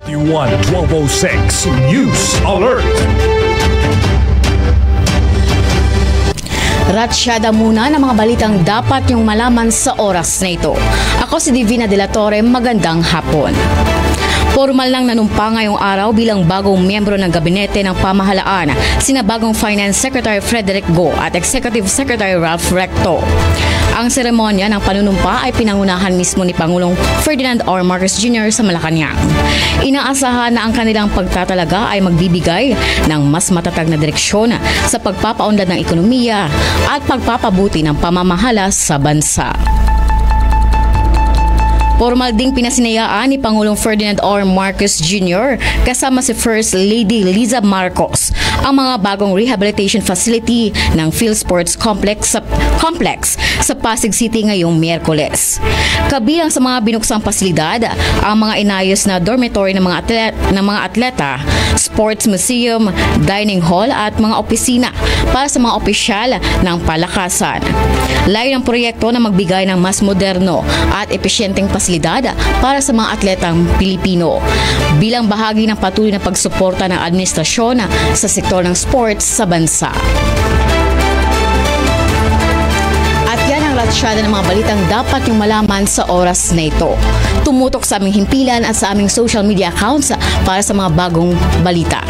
1206 News Alert. Ratsyada muna ng mga balitang dapat yung malaman sa oras na ito. Ako si Divina De La Torre, magandang hapon. Formal nang nanumpa ngayong araw bilang bagong miyembro ng gabinete ng pamahalaan sina bagong Finance Secretary Frederick Go at Executive Secretary Ralph Recto. Ang seremonya ng panunumpa ay pinangunahan mismo ni Pangulong Ferdinand R. Marcos Jr. sa Malacanang. Inaasahan na ang kanilang pagtatalaga ay magbibigay ng mas matatag na direksyon sa pagpapaunlad ng ekonomiya at pagpapabuti ng pamamahala sa bansa. Formal ding pinasinayaan ni Pangulong Ferdinand R. Marcos Jr. kasama si First Lady Liza Marcos ang mga bagong rehabilitation facility ng PhilSports Complex sa Pasig City ngayong Miyerkules. Kabilang sa mga binuksang pasilidad ang mga inayos na dormitory ng mga atleta, sports museum, dining hall at mga opisina para sa mga opisyal ng palakasan. Layo ng proyekto na magbigay ng mas moderno at epesyenteng pasilidad para sa mga atletang Pilipino bilang bahagi ng patuloy na pagsuporta ng administrasyon sa sektor ng sports sa bansa. At yan ang ratsyada ng mga balitang dapat yung malaman sa oras na ito. Tumutok sa aming himpilan at sa aming social media accounts para sa mga bagong balita.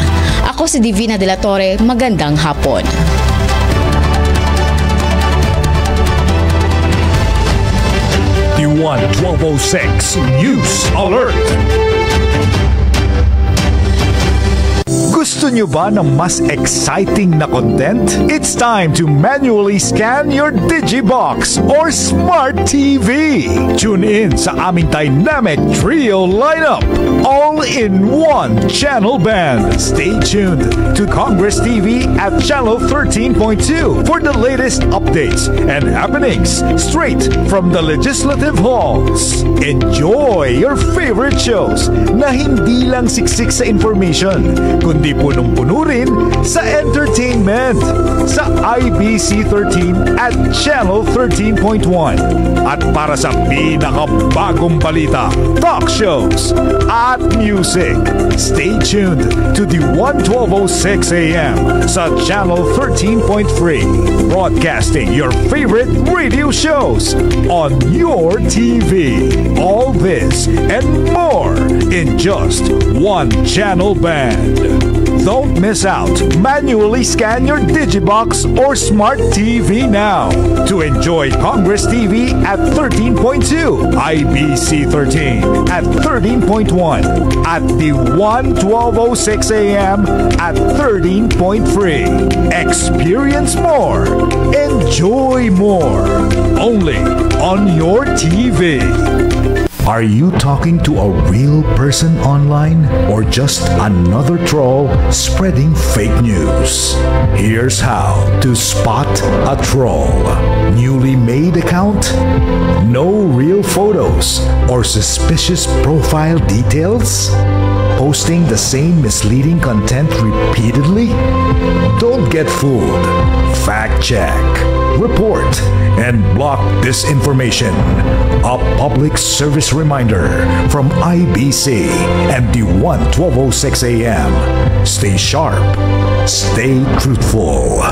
Ako si Divina De La Torre, magandang hapon. D1 1206 News Alert. Gusto nyo ba ng mas exciting na content? It's time to manually scan your Digibox or Smart TV. Tune in sa aming dynamic trio lineup, all in one channel band. Stay tuned to Congress TV at channel 13.2 for the latest updates and happenings straight from the legislative halls. Enjoy your favorite shows na hindi lang siksik sa information, kundi punong-puno rin sa entertainment sa IBC 13 at Channel 13.1. At para sa pinakabagong balita, talk shows at music, stay tuned to the 1206 AM sa Channel 13.3, broadcasting your favorite radio shows on your TV. All this and more in just one channel band. Don't miss out. Manually scan your Digibox or Smart TV now to enjoy Congress TV at 13.2, IBC 13 at 13.1, at the 1206 AM at 13.3. Experience more. Enjoy more. Only on your TV. Are you talking to a real person online or just another troll spreading fake news? Here's how to spot a troll. Newly made account? No real photos or suspicious profile details? Posting the same misleading content repeatedly? Don't get fooled. Fact check, report, and block disinformation. A public service reminder from IBC and the 1206 AM. Stay sharp, stay truthful.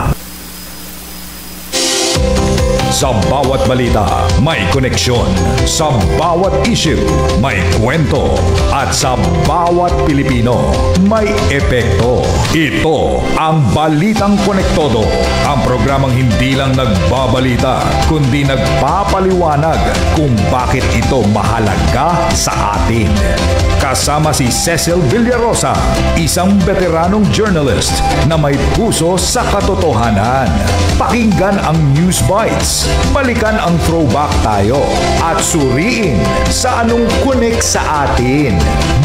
Sa bawat balita, may koneksyon. Sa bawat issue, may kwento. At sa bawat Pilipino, may epekto. Ito ang Balitang Konektodo. Ang programang hindi lang nagbabalita, kundi nagpapaliwanag kung bakit ito mahalaga sa atin. Kasama si Cecil Villarosa, isang veteranong journalist na may puso sa katotohanan. Pakinggan ang News Bites. Balikan ang throwback tayo at suriin sa anong connect sa atin.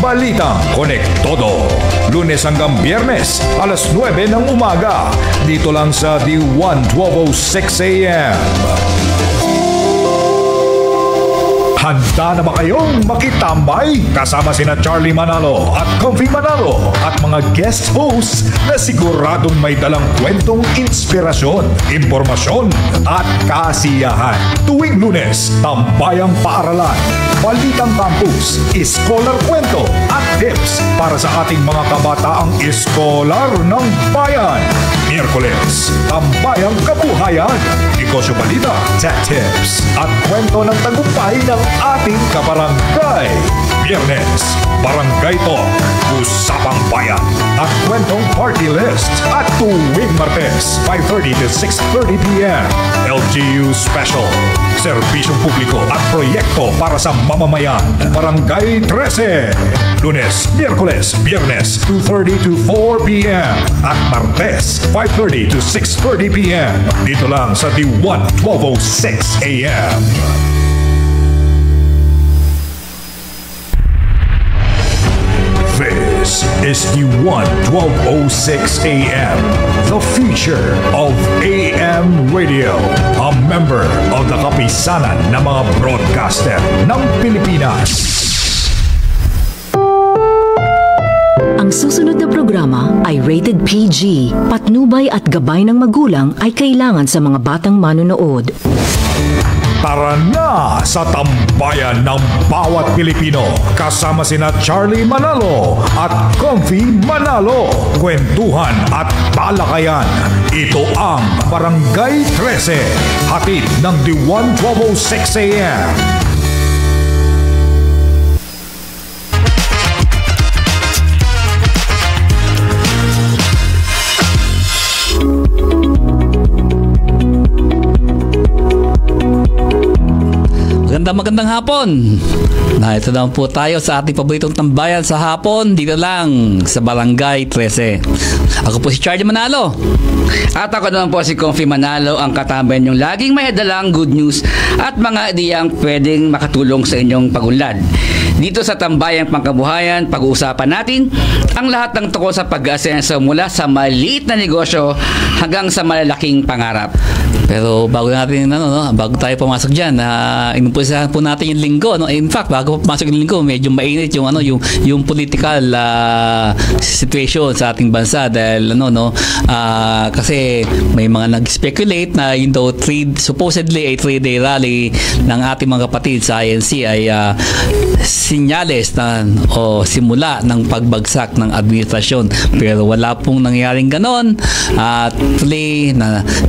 Balitang Konektodo. Lunes hanggang Biyernes, alas 9 ng umaga. Dito lang sa D1 1206 AM. Handa na ba kayong makitambay? Kasama sina Charlie Manalo at Comfy Manalo at mga guest hosts na siguradong may dalang kwentong inspirasyon, impormasyon at kasiyahan. Tuwing Lunes, Tambayang Paaralan, Balitang Campus, Scholar Kwento at tips para sa ating mga kabataang iskolar ng bayan. Miyerkules, Tambayang Kabuhayan, Negosyo Balita, Tech Tips at kwento ng tagumpay ng ating kabarangay. Biyernes, Barangay Talk, Usapang Bayan at kwentong party list. At tuwing Martes, 5:30 to 6:30 p.m. LGU Special, serbisyong publiko at proyekto para sa mamamayan. Barangay 13, Lunes, Miyerkules, Biyernes, 2:30 to 4 p.m. At Martes, 5:30 to 6:30 p.m. Dito lang sa D1 1206 AM. This is D1 1206 AM, the future of AM radio. A member of the kapisanan ng mga broadcaster ng Pilipinas. Ang susunod na programa ay rated PG. Patnubay at gabay ng magulang ay kailangan sa mga batang manonood. Tara na sa tambayan ng bawat Pilipino. Kasama sina Charlie Manalo at Comfy Manalo. Kwentuhan at talakayan. Ito ang Barangay 13. Hatid ng D1 1206 AM. Magandang hapon. Ito naman po tayo sa ating paboritong tambayan sa hapon, dito lang sa Barangay 13. Ako po si Charlie Manalo. At ako naman po si Comfy Manalo, ang katambayan yung laging may dalang good news at mga ideyang pwedeng makatulong sa inyong pagunlad. Dito sa Tambayang Pangkabuhayan, pag-uusapan natin ang lahat ng tungkol sa pag-asenso mula sa maliit na negosyo hanggang sa malalaking pangarap. Pero bago natin bago tayo pumasok diyan, inumpisahan po natin yung linggo, no? In fact, bago pumasok yung linggo, medyo mainit yung yung political situation sa ating bansa dahil kasi may mga nag-speculate na yung daw supposedly a 3-day rally ng ating mga kapatid sa INC ay sinyales na simula ng pagbagsak ng administrasyon, pero wala pong nangyaring ganon. At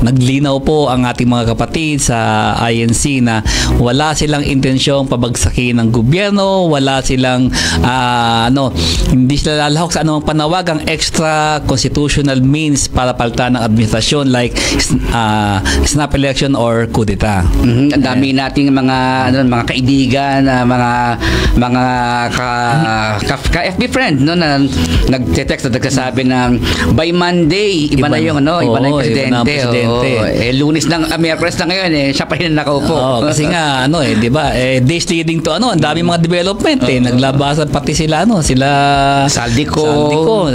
naglinaw po ang ating mga kapatid sa INC na wala silang intensyong pabagsakin ng gobyerno, wala silang hindi sila lalahok sa anumang panawagang extra constitutional means para palitan ng administrasyon like snap election or kudeta. Ang dami nating mga kaibigan, mga ka-FB friend na nagte-text at nagsasabi na by Monday iba na yung presidente. Lunes lang, Miyerkules na ngayon siya pa rin nakaupo. Kasi nga di ba? Days leading to ang dami mga development naglabasan pati sila Saldico.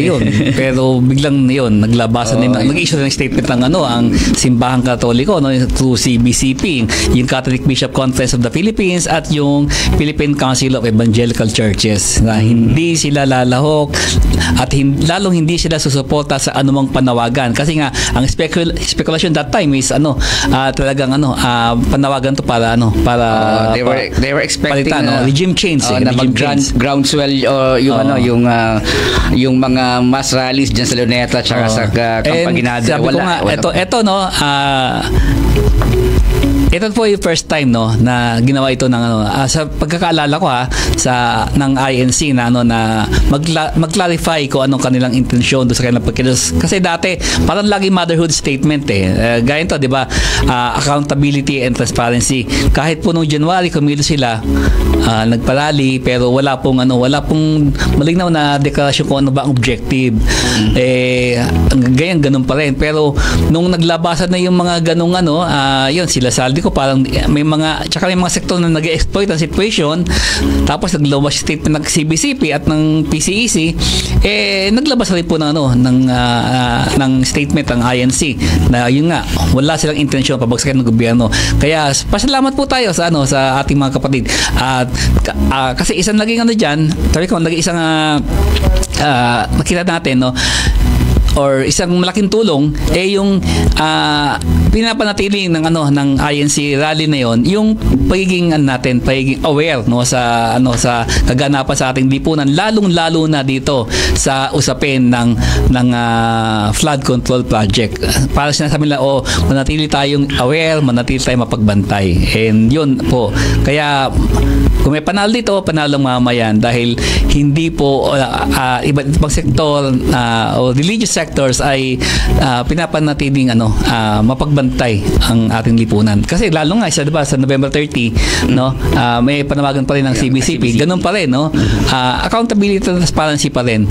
Yun. Pero biglang naglabasan din nag-issue ng statement ng ang Simbahang Katoliko through CBCP, yung Catholic Bishop Conference of the Philippines at yung Philippine Council of Evangelical Churches na hindi sila lalahok at lalong hindi sila susuporta sa anumang panawagan kasi nga ang speculation that time is talagang panawagan to para they were expecting regime change na groundswell yung mga mass rallies diyan sa Luneta at sa Campanginada. Sabi ko nga ito po yung first time na ginawa ito ng sa pagkakaalala ko ng INC na mag-clarify kung anong kanilang intensyon doon sa kanilang pagkilos. Kasi dati parang lagi motherhood statement gaya ito, 'di ba? Accountability and transparency. Kahit po noong January kumilos sila, nagparally pero wala pong malinaw na deklarasyon kung ano ba ang objective. Ganyan ganun pa rin. Pero nung naglabasan na yung mga ganung yun sila Saldi ko parang may mga sektor na nag-exploit ang situation, tapos naglabas statement ng CBCP at ng PCEC, naglabas rin po ng statement ang INC na yun nga, wala silang intensyon pabagsakin ng gobyerno. Kaya pasalamat po tayo sa ating mga kapatid. At kasi isang naging isang nakita natin, or isang malaking tulong yung pinapanatili ng INC rally na yon, yung pagiging aware sa kaganapan sa ating lipunan, lalong-lalo na dito sa usapin ng flood control project. Para sinasabi nila, manatili tayong aware, manatili tayong mapagbantay. And yun po. Kaya kung may panalo dito, panalo mamayan, dahil hindi po iba't ibang sektor o religious sectors ay pinapanatiling mapagbantay ang ating lipunan. Kasi lalo nga diba, sa November 30, may panawagan pa rin ng CBCP. Ganun pa rin, accountability and transparency pa rin.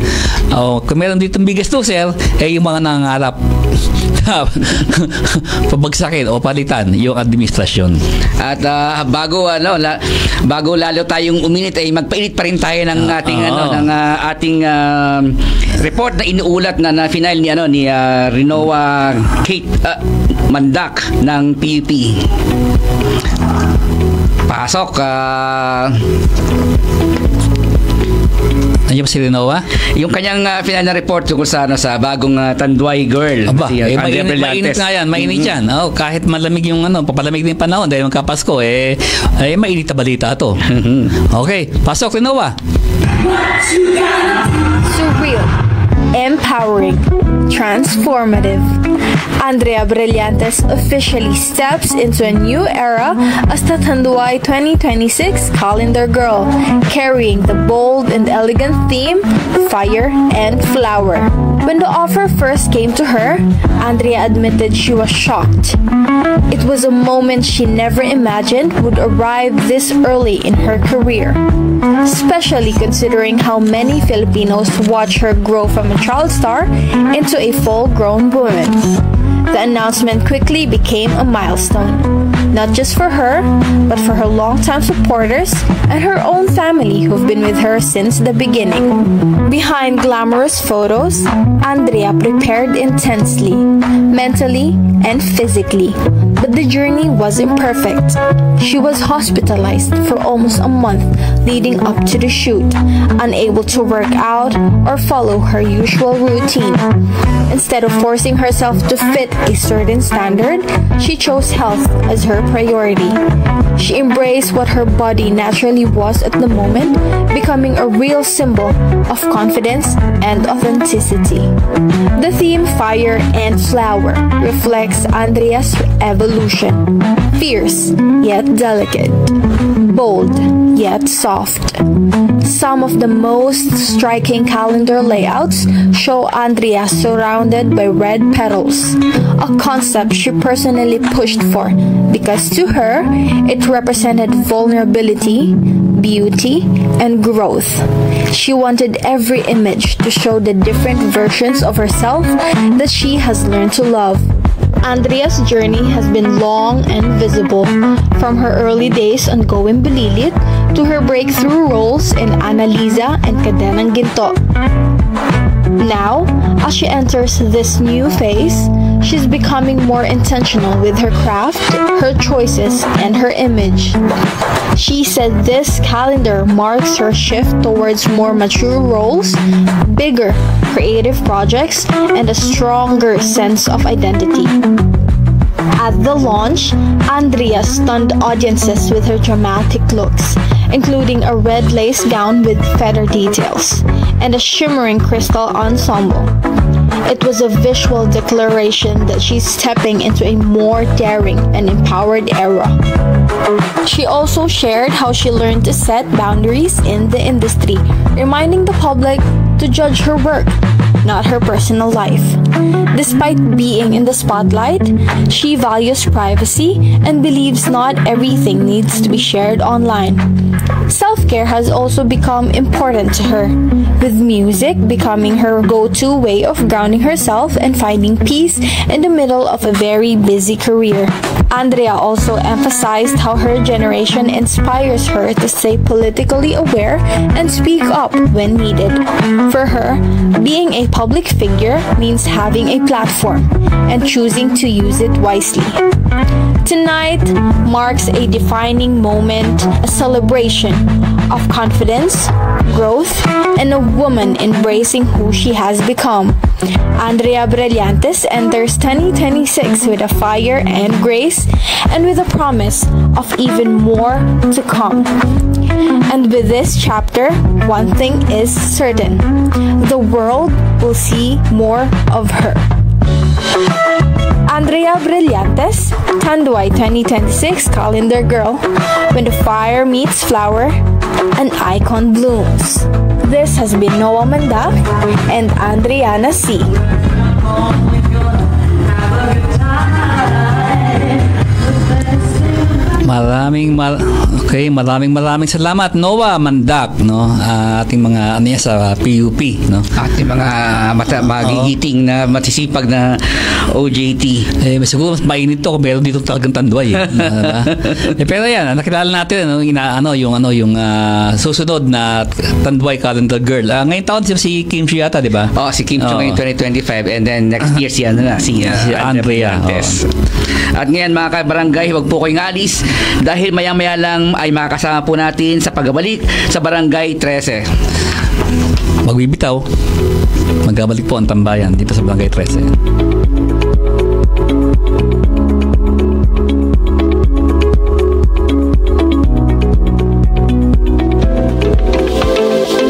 Kung meron dito biggest loser, yung mga nangangarap pabagsakin o palitan yung administrasyon. At bago lalo tayong uminit, ay magpainit pa rin tayo ng ating report na inuulat na final ni Rinoa Kate Mandak ng PUP. Pasok. Nandiyan ba si Rinoa? Yung kanyang final na report tungkol sa bagong Tanduay girl. Aba, mainit nga yan. Mainit yan. Kahit malamig yung papalamig din panahon dahil magkapasko, mainit na balita ito. Okay, pasok Rinoa. Surreal, empowering, transformative. Andrea Brillantes officially steps into a new era as the Tanduay 2026 calendar girl, carrying the bold and elegant theme, fire and flower. When the offer first came to her, Andrea admitted she was shocked. It was a moment she never imagined would arrive this early in her career, especially considering how many Filipinos watch her grow from a child star into a full-grown woman. The announcement quickly became a milestone, not just for her, but for her longtime supporters and her own family who've been with her since the beginning. Behind glamorous photos, Andrea prepared intensely, mentally and physically, but the journey wasn't perfect. She was hospitalized for almost a month leading up to the shoot, unable to work out or follow her usual routine. Instead of forcing herself to fit a certain standard, she chose health as her priority. She embraced what her body naturally was at the moment, becoming a real symbol of confidence and authenticity. The theme Fire and Flower reflects Andrea's evolution. Fierce yet delicate, bold yet soft. Some of the most striking calendar layouts show Andrea surrounded by red petals, a concept she personally pushed for because to her it represented vulnerability, beauty, and growth. She wanted every image to show the different versions of herself that she has learned to love. Andrea's journey has been long and visible, from her early days on Going Bililit to her breakthrough roles in Annalisa and Cadenang Ginto. Now, as she enters this new phase, she's becoming more intentional with her craft, her choices, and her image. She said this calendar marks her shift towards more mature roles, bigger creative projects, and a stronger sense of identity. At the launch, Andrea stunned audiences with her dramatic looks, including a red lace gown with feather details and a shimmering crystal ensemble. It was a visual declaration that she's stepping into a more daring and empowered era. She also shared how she learned to set boundaries in the industry, reminding the public to judge her work, not her personal life. Despite being in the spotlight, she values privacy and believes not everything needs to be shared online. Self-care has also become important to her, with music becoming her go-to way of grounding herself and finding peace in the middle of a very busy career. Andrea also emphasized how her generation inspires her to stay politically aware and speak up when needed. For her, being a public figure means having a platform and choosing to use it wisely. Tonight marks a defining moment, a celebration of confidence, growth, and a woman embracing who she has become. Andrea Brillantes enters 2026 with a fire and grace, and with a promise of even more to come. And with this chapter, one thing is certain: the world will see more of her. Andrea Brillantes, Tanduay 2026 Calendar Girl. When the fire meets flower, an icon blooms. This has been Noah Mandak and Andriana C. Maraming salamat Noah Mandak, no, ating mga ano yan sa PUP, no, ating mga magigiting na matisipag na OJT. Siguro mas mainit to kung meron dito talagang Tanduay. Pero yan, nakilala natin yung susunod na Tanduay Calendar Girl. Ngayong taon si Kim Chiu yata, di ba? Si Kim Chiu ngayon 2025, and then next year si Andrea. At ngayon mga kabarangay, huwag po kayong alis dahil maya-maya lang ay makakasama po natin sa pagbabalik sa Barangay 13. Magbibitaw, magbabalik po ang tambayan dito sa Barangay 13.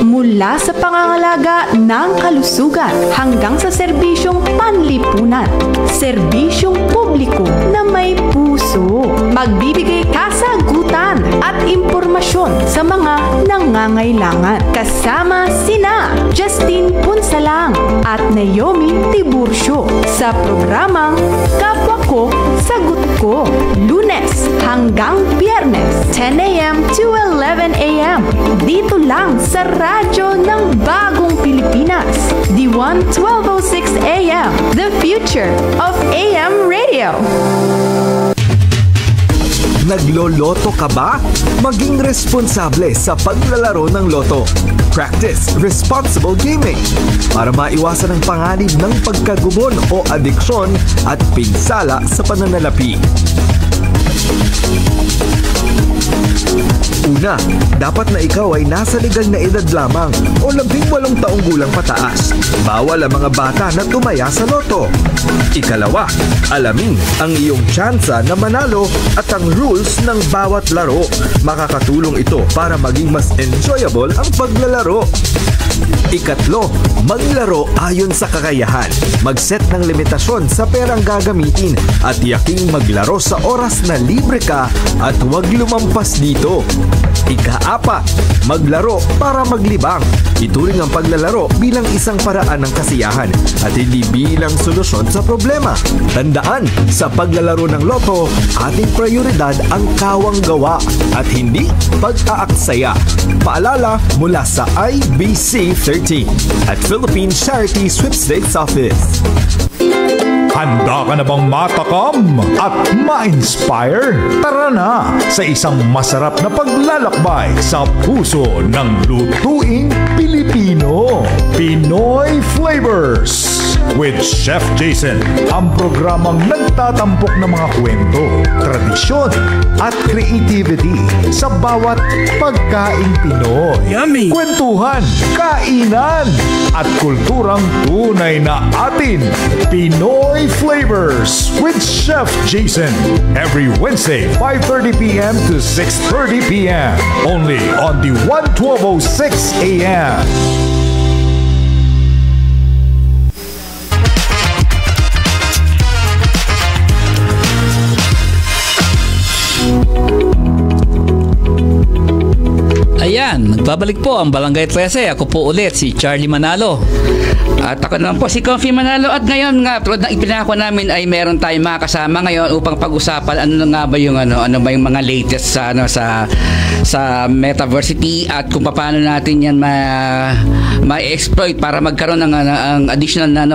Mula sa pangangalaga ng kalusugan hanggang sa serbisyong panlipunan, serbisyong publiko na may puso. Magbibigay kasagutan at impormasyon sa mga nangangailangan. Kasama sina Justine Punsalang at Naomi Tiburcio sa programang Kapwa Ko, Sagot Ko. Lunes hanggang Biyernes, 10 a.m. to 11 a.m. Dito lang sa radyo ng Bagong Pilipinas, D1 1206 AM, the future of AM radio. Nagloloto ka ba? Maging responsable sa paglalaro ng loto. Practice responsible gaming para maiwasan ang panganib ng pagkagumon o adiksyon at pinsala sa pananalapi. Una, dapat na ikaw ay nasa legal na edad lamang o 18 taong gulang pataas. Bawal ang mga bata na tumaya sa loto. Ikalawa, alamin ang iyong tsansa na manalo at ang rules ng bawat laro. Makakatulong ito para maging mas enjoyable ang paglalaro. Ikatlo, maglaro ayon sa kakayahan. Mag-set ng limitasyon sa perang gagamitin at yaking maglaro sa oras na libre ka at huwag lumampas dito. Ika-apat, maglaro para maglibang. Ituring ang paglalaro bilang isang paraan ng kasiyahan at hindi bilang solusyon sa problema. Tandaan, sa paglalaro ng loto, ating prioridad ang kawang gawa at hindi pag-aaksaya. Paalala mula sa IBC 13 at Philippine Charity Sweepstakes Office. Handa ka na bang matakam at ma-inspire? Tara na sa isang masarap na paglalakbay sa puso ng lutuing Pilipino. Pinoy Flavors with Chef Jason. Ang programang nagtatampok ng mga kwento, tradisyon at creativity sa bawat pagkaing Pinoy. Yummy! Kwentuhan, kainan at kulturang tunay na atin. Pinoy Flavors with Chef Jason. Every Wednesday, 5:30 p.m. to 6:30 p.m. Only on the 1206 AM. Ayan, nagbabalik po ang Barangay 13. Ako po ulit si Charlie Manalo. At ako naman po si Confi Manalo at ngayon nga tulad ng ipinako namin ay meron tayong mga kasama ngayon upang pag-usapan ano nga ba yung ano ba yung mga latest sa sa Metaversity at kung paano natin yan ma-exploit para magkaroon ng ang additional na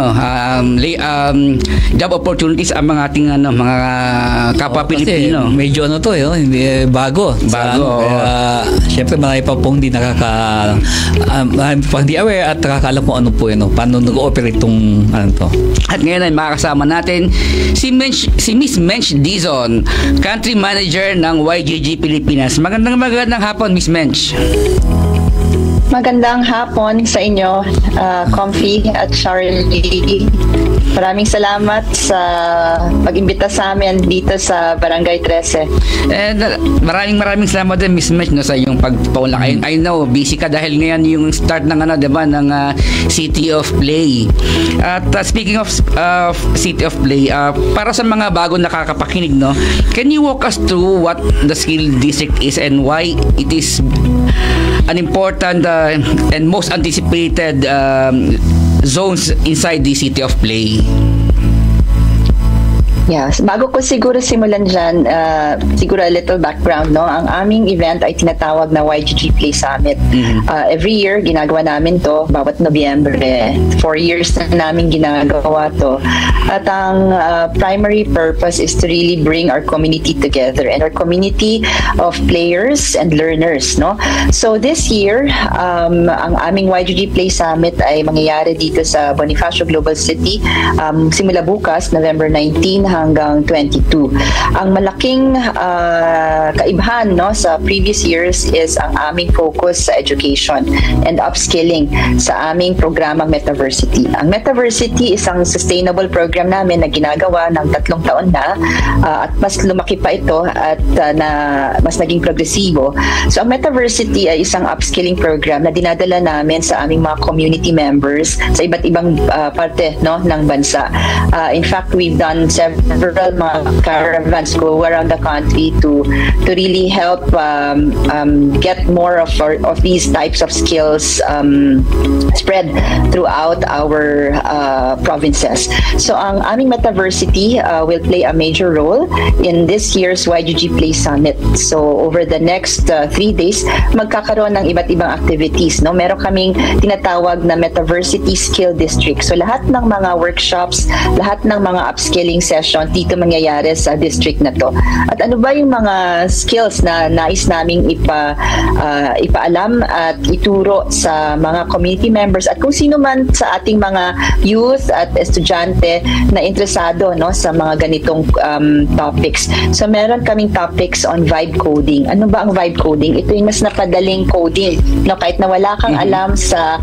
job opportunities ang mga ating mga kapwa Pilipino. Medyo to hindi bago. Syempre marami pa pong hindi marami pa hindi aware at nakakaalam kung ano po paano nag-ooperate tong to. At ngayon ay makakasama natin si Miss Mench Dizon, Country Manager ng YGG Pilipinas. Magandang hapon, Miss Mench. Magandang hapon sa inyo, Comfy at Charlie. Maraming salamat sa pag-imbita sa amin dito sa Barangay 13. And maraming salamat din, Miss Mench, sa iyong pagpaula. I know busy ka dahil ngayon yung start ng ng City of Play. At speaking of City of Play, para sa mga bagong nakakapakinig, can you walk us through what the Skill District is and why it is an important and most anticipated zones inside the City of Play? Yes, bago ko siguro simulan dyan, siguro a little background, Ang aming event ay tinatawag na YGG Play Summit. Every year, ginagawa namin to, bawat Nobyembre. 4 years na namin ginagawa to. At ang primary purpose is to really bring our community together and our community of players and learners, So this year, ang aming YGG Play Summit ay mangyayari dito sa Bonifacio Global City, simula bukas, November 19 hanggang 22. Ang malaking kaibahan sa previous years is ang aming focus sa education and upskilling sa aming programang Metaversity. Ang Metaversity is ang sustainable program namin na ginagawa ng 3 taon na at mas lumaki pa ito at na mas naging progresibo. So ang Metaversity ay isang upskilling program na dinadala namin sa aming mga community members sa iba't ibang parte ng bansa. In fact, we've done several mga caravans go around the country to really help get more of these types of skills spread throughout our provinces. So ang aming Metaversity will play a major role in this year's YGG Play Summit. So over the next 3 days, magkakaroon ng iba't ibang activities. Meron kaming tinatawag na Metaversity Skill District. So lahat ng mga workshops, lahat ng mga upskilling session dito mangyayari sa district na to. At ano ba yung mga skills na nais naming ipaalam at ituro sa mga community members at kung sino man sa ating mga youth at estudyante na interesado sa mga ganitong topics. So meron kaming topics on vibe coding. Ano ba ang vibe coding? Ito yung mas napadaling coding. Kahit na wala kang alam sa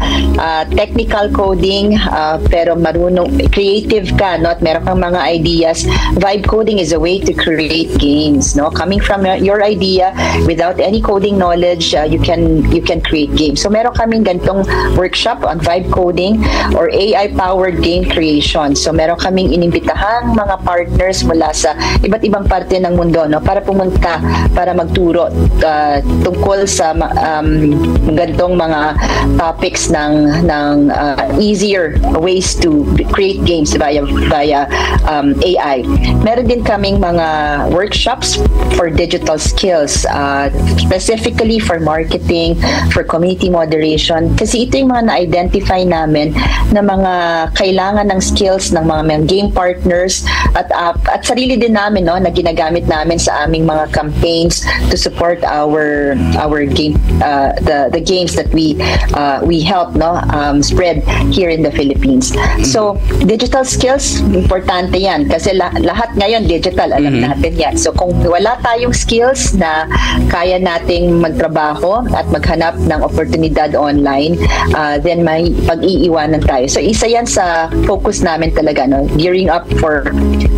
technical coding pero marunong, creative ka, at meron kang mga ideas. Vibe coding is a way to create games. Coming from your idea without any coding knowledge, you can create games. So meron kaming ganitong workshop on vibe coding or AI-powered game creation. So meron kaming inimbitahang mga partners mula sa iba't ibang parte ng mundo para pumunta para magturo tungkol sa ganitong mga topics ng easier ways to create games via AI. Meron din kaming mga workshops for digital skills, specifically for marketing, for community moderation, kasi ito yung mga na-identify namin na mga kailangan ng skills ng mga game partners at sarili din namin na ginagamit namin sa aming mga campaigns to support our game the games that we help spread here in the Philippines. So digital skills, importante yan kasi lahat ngayon digital, alam natin yan. So kung wala tayong skills na kaya nating magtrabaho at maghanap ng oportunidad online, then may pag-iiwanan tayo. So isa yan sa focus namin talaga, gearing up for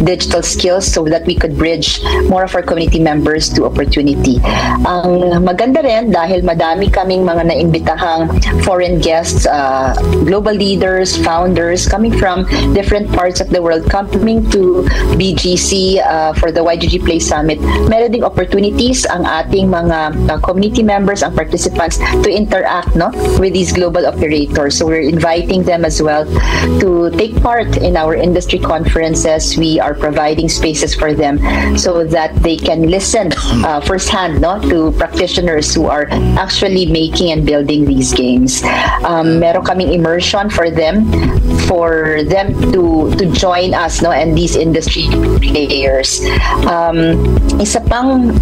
digital skills so that we could bridge more of our community members to opportunity. Ang maganda rin dahil madami kaming mga naimbitahang foreign guests, global leaders, founders coming from different parts of the world coming to BGC for the YGG Play Summit, meron ding opportunities ang ating mga community members, ang participants, to interact with these global operators. So we're inviting them as well to take part in our industry conferences. We are providing spaces for them so that they can listen firsthand to practitioners who are actually making and building these games. Meron kaming immersion for them to join us and these industry players. Isa pang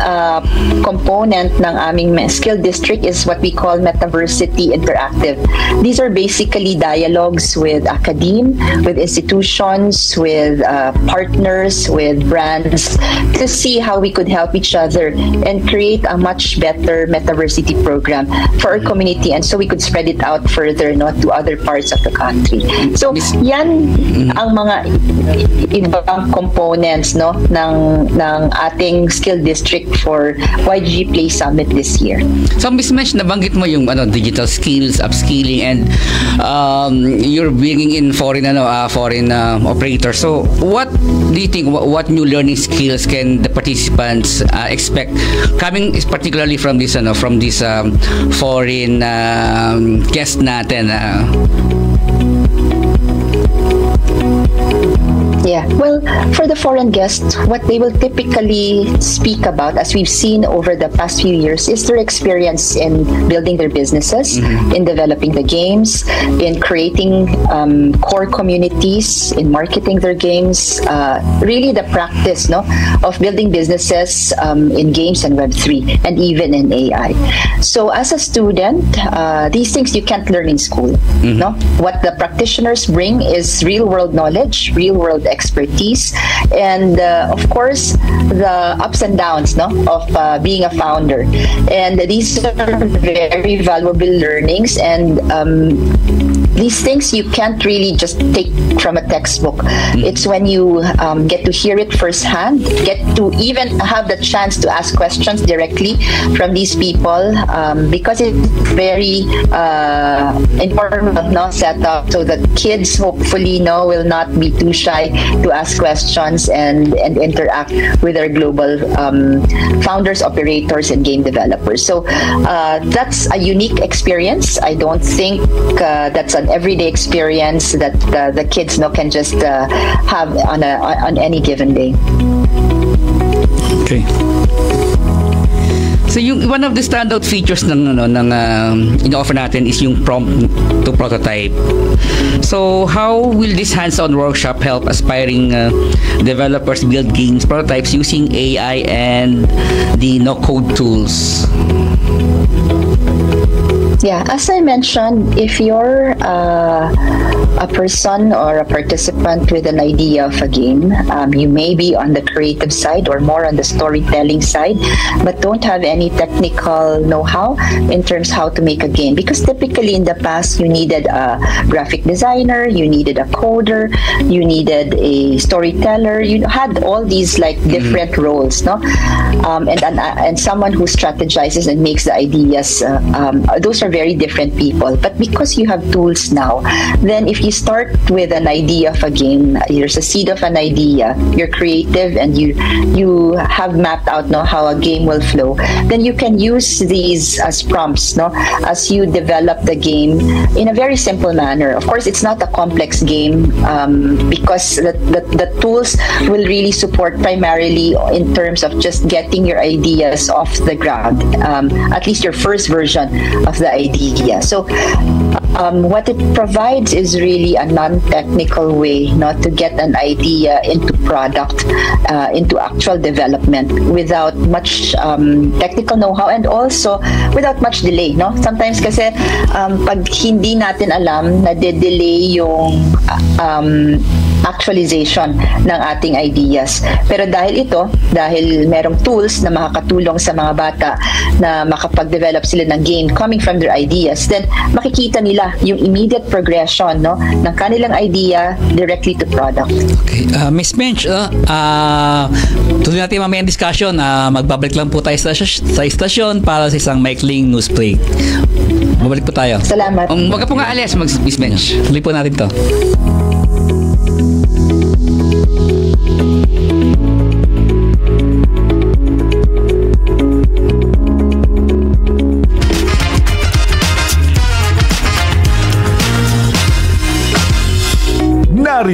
component ng aming skill district is what we call Metaversity Interactive. These are basically dialogues with academe, with institutions, with partners, with brands, to see how we could help each other and create a much better Metaversity program for our community, and so we could spread it out further to other parts of the country. So yan ang mga ibang components ng ating skill district for YGG Play Summit this year. So Ms. Mesh, nabanggit mo yung digital skills, upskilling, and you're bringing in foreign operators. So what do you think, what new learning skills can the participants expect coming particularly from this foreign guest natin? Yeah, well, for the foreign guests, what they will typically speak about, as we've seen over the past few years, is their experience in building their businesses, in developing the games, in creating core communities, in marketing their games, really the practice of building businesses in games and Web3, and even in AI. So as a student, these things you can't learn in school. What the practitioners bring is real-world knowledge, real-world expertise, and of course the ups and downs of being a founder, and these are very valuable learnings, and these things you can't really just take from a textbook. It's when you get to hear it firsthand, get to even have the chance to ask questions directly from these people, because it's very informal setup, so that kids hopefully will not be too shy to ask questions and interact with our global founders, operators, and game developers. So that's a unique experience. I don't think that's an everyday experience that the kids can just have on any given day. Okay. So one of the standout features ng ino-offer natin is yung prompt to prototype. So how will this hands-on workshop help aspiring developers build games prototypes using AI and the no-code tools? Yeah, as I mentioned, if you're a person or a participant with an idea of a game, you may be on the creative side or more on the storytelling side, but don't have any technical know-how in terms how to make a game. Because typically in the past, you needed a graphic designer, you needed a coder, you needed a storyteller, you had all these different roles, and someone who strategizes and makes the ideas. Those are very different people. But because you have tools now, then if you start with an idea of a game, there's a seed of an idea, you're creative, and you have mapped out how a game will flow, then you can use these as prompts as you develop the game in a very simple manner. Of course, it's not a complex game, because the tools will really support primarily in terms of just getting your ideas off the ground, at least your first version of the idea. So what it provides is really a non-technical way to get an idea into product, into actual development without much technical know-how, and also without much delay. Sometimes kasi pag hindi natin alam, nade-delay yung actualization ng ating ideas. Pero dahil merong tools na makakatulong sa mga bata na makapag-develop sila ng game coming from their ideas, then makikita nila yung immediate progression ng kanilang idea directly to product. Okay. Ms. Mench, tuloy natin mamaya ang discussion. Magbabalik lang po tayo sa istasyon para sa isang maikling news break. Babalik po tayo. Salamat. Wag ka po nga alis, Ms. Mench. Tuloy po natin to.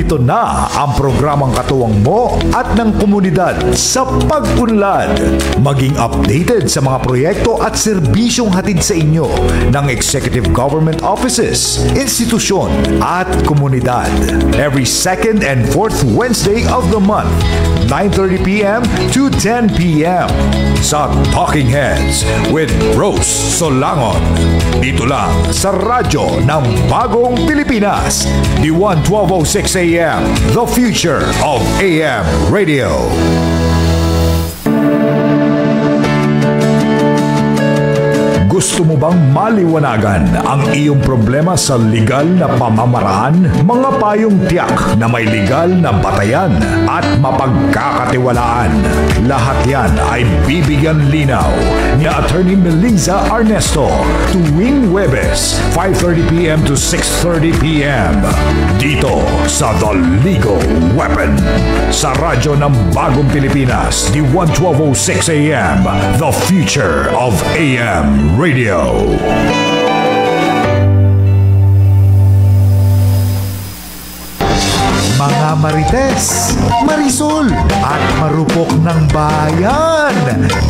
Ito na ang programang katuwang mo at ng komunidad sa pag-unlad. Maging updated sa mga proyekto at serbisyong hatid sa inyo ng Executive Government Offices, institusyon at komunidad. Every second and fourth Wednesday of the month, 9:30 p.m. to 10 p.m. sa Talking Heads with Rose Solangon. Dito lang sa radyo ng Bagong Pilipinas, the 1206 AM, the future of AM radio. Gusto mo bang maliwanagan ang iyong problema sa legal na pamamaraan? Mga payong tiyak na may legal na batayan at mapagkakatiwalaan. Lahat yan ay bibigyan linaw ni Attorney Melissa Arnesto tuwing Huwebes, 5:30 p.m. to 6:30 p.m. Dito sa The Legal Weapon sa radyo ng Bagong Pilipinas, the 1206 AM, the future of AM radio. Mga Marites, Marisol at marupok ng bayan,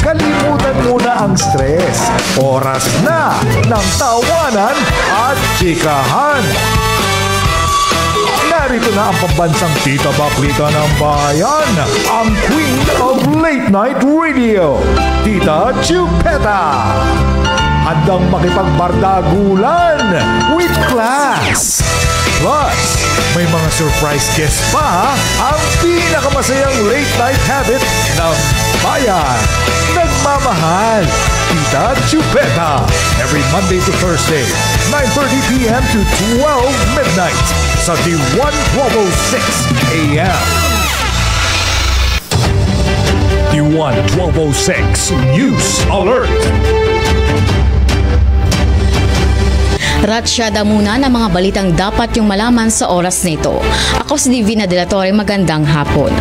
kalimutan muna ang stress. Oras na ng tawanan at chikahan. Narito na ang pambansang Tita Baklita ng Bayan, ang Queen of Late Night Radio, Tita Chupeta. Handang makipagbardagulan with class. Plus, may mga surprise guests pa, ang pinakamasayang late night habit ng bayan. Nagmamahal, Tita Chupeta. Every Monday to Thursday, 9:30 p.m. to 12 midnight sa D1-1206 AM. D1-1206 News Alert. Ratsyada muna ng mga balitang dapat yung malaman sa oras nito. Ako si Divina De La Torre, magandang hapon.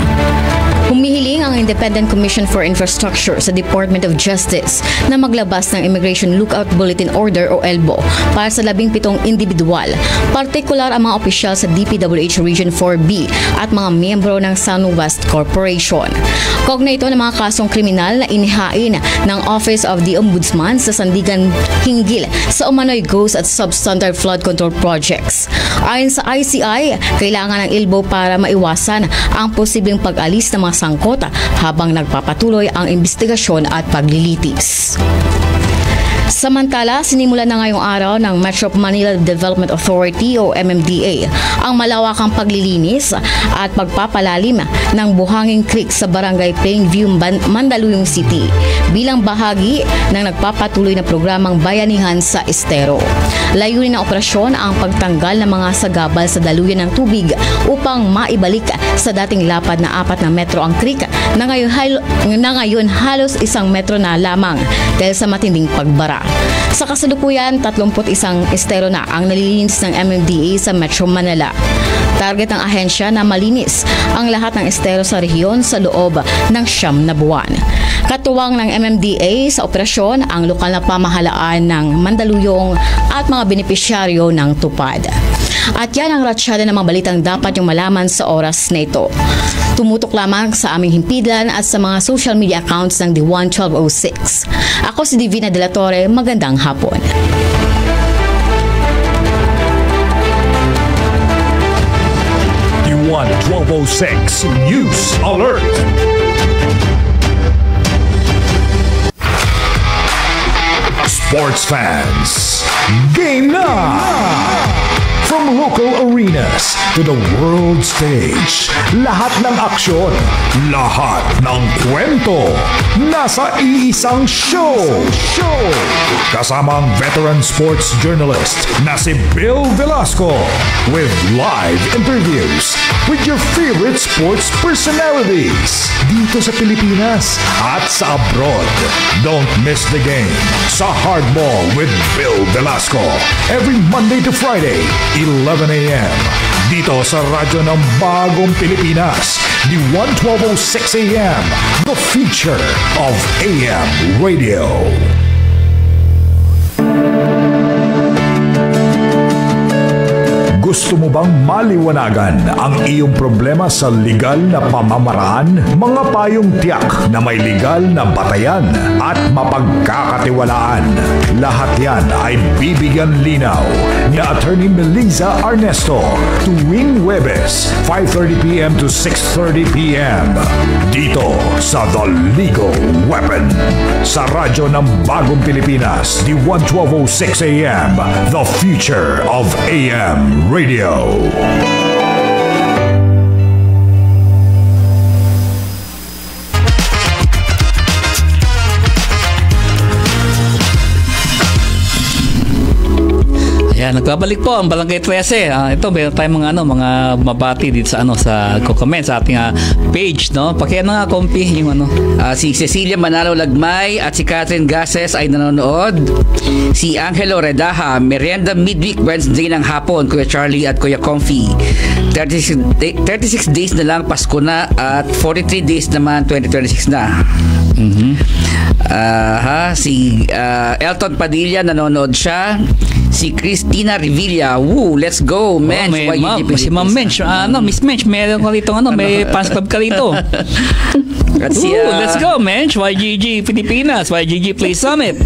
Humihiling ang Independent Commission for Infrastructure sa Department of Justice na maglabas ng Immigration Lookout Bulletin Order o ELBO para sa 17 individual, partikular ang mga opisyal sa DPWH Region 4B at mga miyembro ng SunWest Corporation. Kaugnay ito ng mga kasong kriminal na inihain ng Office of the Ombudsman sa Sandigan hinggil sa umano'y ghost at substandard flood control projects. Ayon sa ICI, kailangan ng ELBO para maiwasan ang posibleng pag-alis ng mga sangkot habang nagpapatuloy ang investigasyon at paglilitis. Samantala, sinimulan na ngayong araw ng Metro Manila Development Authority o MMDA ang malawakang paglilinis at pagpapalalim ng Buhangin Creek sa Barangay Plainview, Mandaluyong City bilang bahagi ng nagpapatuloy na programang Bayanihan sa Estero. Layunin ng operasyon ang pagtanggal ng mga sagabal sa daluyan ng tubig upang maibalik sa dating lapad na 4 na metro ang creek na ngayon halos 1 metro na lamang dahil sa matinding pagbara. Sa kasalukuyan, 31 estero na ang nalilinis ng MMDA sa Metro Manila. Target ng ahensya na malinis ang lahat ng estero sa rehiyon sa loob ng 9 na buwan. Katuwang ng MMDA sa operasyon ang lokal na pamahalaan ng Mandaluyong at mga benepisyaryo ng tupad. At yan ang ratsyada ng mga balitang dapat yung malaman sa oras na ito. Tumutok lamang sa aming himpilan at sa mga social media accounts ng D1-1206. Ako si Divina De La Torre, magandang hapon. D1-1206 News Alert. Sports fans, game na! From local arenas to the world stage, lahat ng aksyon, lahat ng kwento, nasa iisang show. Kasama ang veteran sports journalist na si Bill Velasco with live interviews with your favorite sports personalities dito sa Pilipinas at sa abroad. Don't miss the game sa Hardball with Bill Velasco every Monday to Friday, 11 a.m. Dito sa radyo ng Bagong Pilipinas, the 1206 AM, the future of AM radio. Gusto mo bang maliwanagan ang iyong problema sa legal na pamamaraan? Mga payong tiyak na may legal na batayan at mapagkakatiwalaan. Lahat yan ay bibigyan linaw ni Attorney Melissa Arnesto tuwing Huwebes, 5:30 p.m. to 6:30 p.m. dito sa The Legal Weapon sa radyo ng Bagong Pilipinas, di 1206 AM, the future of AM radio. Ayan, nagbabalik po ang Barangay 13. Ito, meron tayong mga mabati dito sa sa comment sa ating page, no? Pakiano nga, Kompi, yung si Cecilia Manalo Lagmay at si Catherine Gases ay nanonood. Si Angelo Redaha, merienda midweek Wednesday ng hapon, Kuya Charlie at Kuya Comfy. 36 days na lang, Pasko na, at 43 days naman, 2026 na. Si Elton Padilla, nanonood siya. Si Christina Revilla, woo, let's go, Mensch. Si Ma'am Mensch, Miss Mensch, meron ka rito, may fans club ka rito. At si, let's go, Mensch, YGG Pilipinas, YGG Play Summit.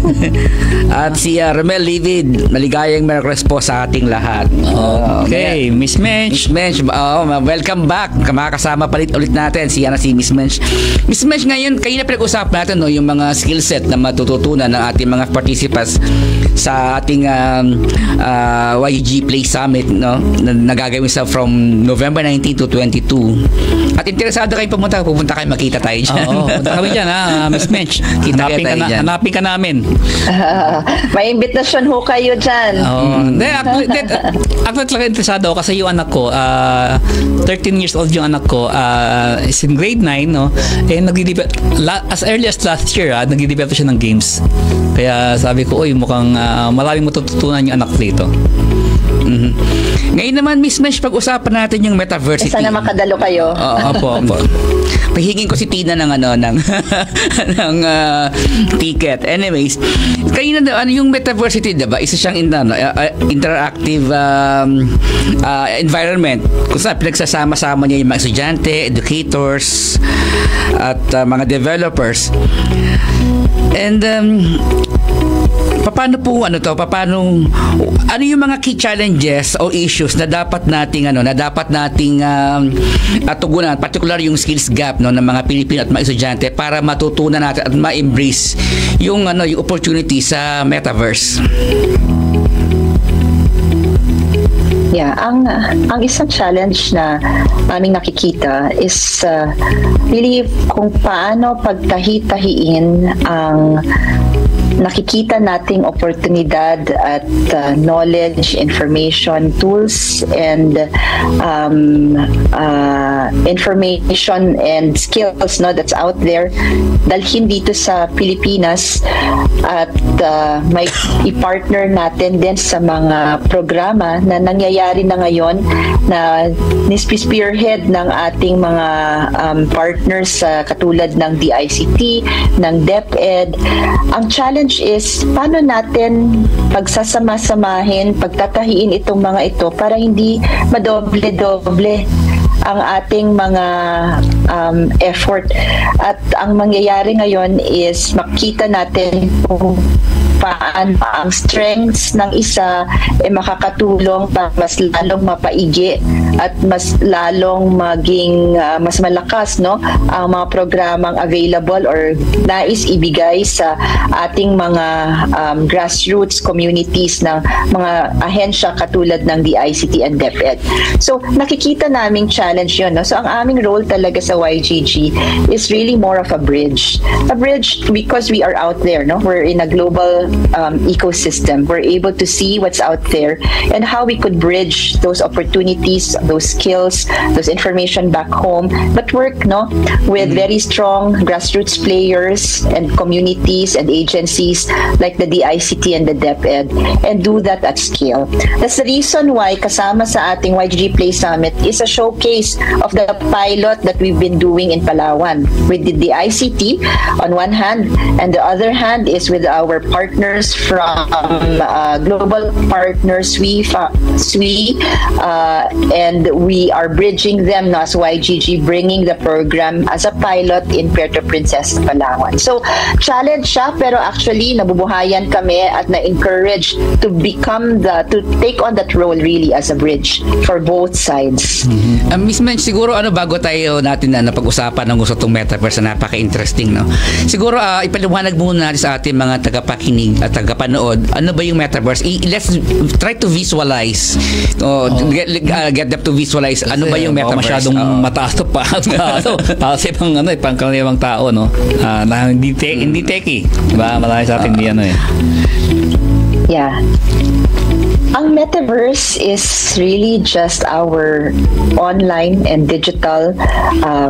At si Romel Livid, maligayang Merry Christmas po sa ating lahat. Okay, Miss Mensch. Miss Mensch, welcome back. Makakasama palit ulit natin si Miss Mensch. Miss Mensch, ngayon, kayo na pinag-usapan natin, no, yung mga skill set na matututunan ng ating mga participants sa ating YG Play Summit, no, na nagagawin sa from November 19 to 22. At interesado kayo pupunta kayo, makita tayo dyan. Oo, punta kami dyan, Miss Mensch. Hanapin ka namin. May imbitasyon ho kayo dyan. Actually, talaga interesado ako kasi yung anak ko, 13 years old yung anak ko, is in grade 9, no? As early as last year, nagde-develop siya ng games. Kaya sabi ko, mukhang maraming matututunan yung anak dito. Ngayon naman, Miss Mensch, pag-usapan natin yung Metaversity. Sana makadalo kayo. Opo. Pahingin ko si Tina ng ticket. Anyways, kayo na yung Metaversity, diba? Isa siyang interactive environment kung saan pinagsasama-sama niya yung mga estudyante, educators, at mga developers. And paano po ano yung mga key challenges o issues na dapat nating tugunan, particular yung skills gap, no, ng mga Pilipino at mga estudyante para matutunan natin at ma-embrace yung opportunity sa metaverse. Yeah, ang isang challenge na aming nakikita is really kung paano pagtahi-tahiin ang nakikita nating oportunidad at knowledge, information, tools, and information and skills, no, that's out there, dalhin dito sa Pilipinas at may i-partner natin din sa mga programa na nangyayari na ngayon na nispi-spearhead ng ating mga partners katulad ng DICT, ng DepEd. Ang challenge is paano natin pagsasama-samahin, pagtatahiin itong mga ito para hindi madoble-doble ang ating mga effort. At ang mangyayari ngayon is makita natin kung paano ang strengths ng isa makakatulong para mas lalong mapaigi at mas lalong maging mas malakas, no, ang mga programang available or nais ibigay sa ating mga grassroots communities ng mga ahensya katulad ng DICT and DepEd. So nakikita naming challenge yun, no? So ang aming role talaga sa YGG is really more of a bridge because we are out there, no? We're in a global ecosystem. We're able to see what's out there and how we could bridge those opportunities, those skills, those information back home, but work, no, with very strong grassroots players and communities and agencies like the DICT and the DepEd, and do that at scale. That's the reason why kasama sa ating YGG Play Summit is a showcase of the pilot that we've been doing in Palawan with the DICT on one hand, and the other hand is with our partner partners from global partners, SWE, and we are bridging them no, as YGG, bringing the program as a pilot in Puerto Princesa, Palawan. So, challenge siya, pero actually, nabubuhayan kami at na-encourage to take on that role really as a bridge for both sides. Miss Mench, siguro bago tayo natin na napag-usapan ng gusto itong metaverse na napaka-interesting, no? Siguro ipaliwanag muna natin sa ating mga tagapakinig at tagapanood, ano ba yung metaverse? Let's try to visualize. Get them to visualize ano ba yung metaverse. Masyadong mataas to pa. Kasi pangkaraniwang tao, no? Na hindi techie. Diba? Marami sa atin Yeah. Ang metaverse is really just our online and digital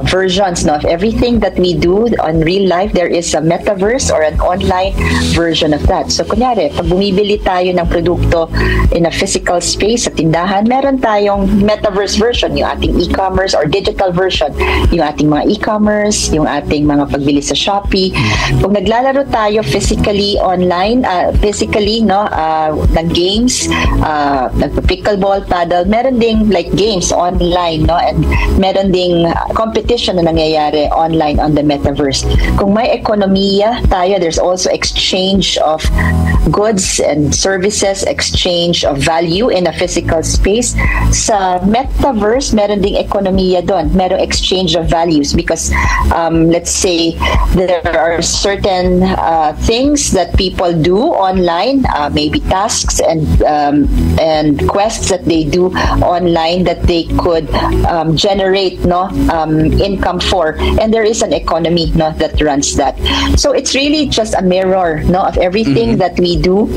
versions of everything that we do on real life. There is a metaverse or an online version of that. So, kunyari, pag bumibili tayo ng produkto in a physical space sa tindahan, meron tayong metaverse version, yung ating e-commerce or digital version, yung ating mga e-commerce, yung ating mga pagbili sa Shopee. Kung naglalaro tayo physically online, ng games, nagpa-pickleball, paddle, meron ding like games online, no? And meron ding competition na nangyayari online on the metaverse. Kung may ekonomiya tayo, there's also exchange of goods and services, exchange of value in a physical space. Sa metaverse, meron ding ekonomiya doon. Merong exchange of values because let's say there are certain things that people do online, maybe tasks and quests that they do online that they could generate income for, and there is an economy that runs that. So it's really just a mirror of everything that we do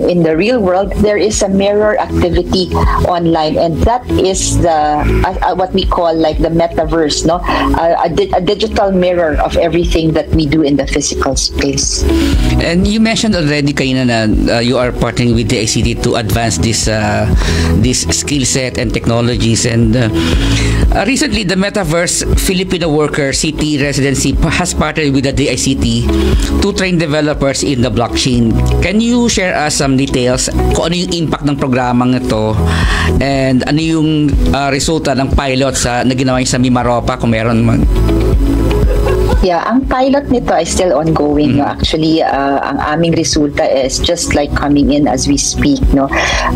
in the real world. There is a mirror activity online, and that is the what we call like the metaverse, a digital mirror of everything that we do in the physical space. And you mentioned already kanina na you are partnering with the ICT to advance this skill set and technologies, and recently the Metaverse Filipino Worker City Residency has partnered with the DICT to train developers in the blockchain. Can you share us some details kung ano yung impact ng programang ito and ano yung resulta ng pilot na ginawa niyo sa Mimaropa kung meron man? Yeah, ang pilot nito ay still ongoing. No? Actually, ang aming resulta is just like coming in as we speak. No?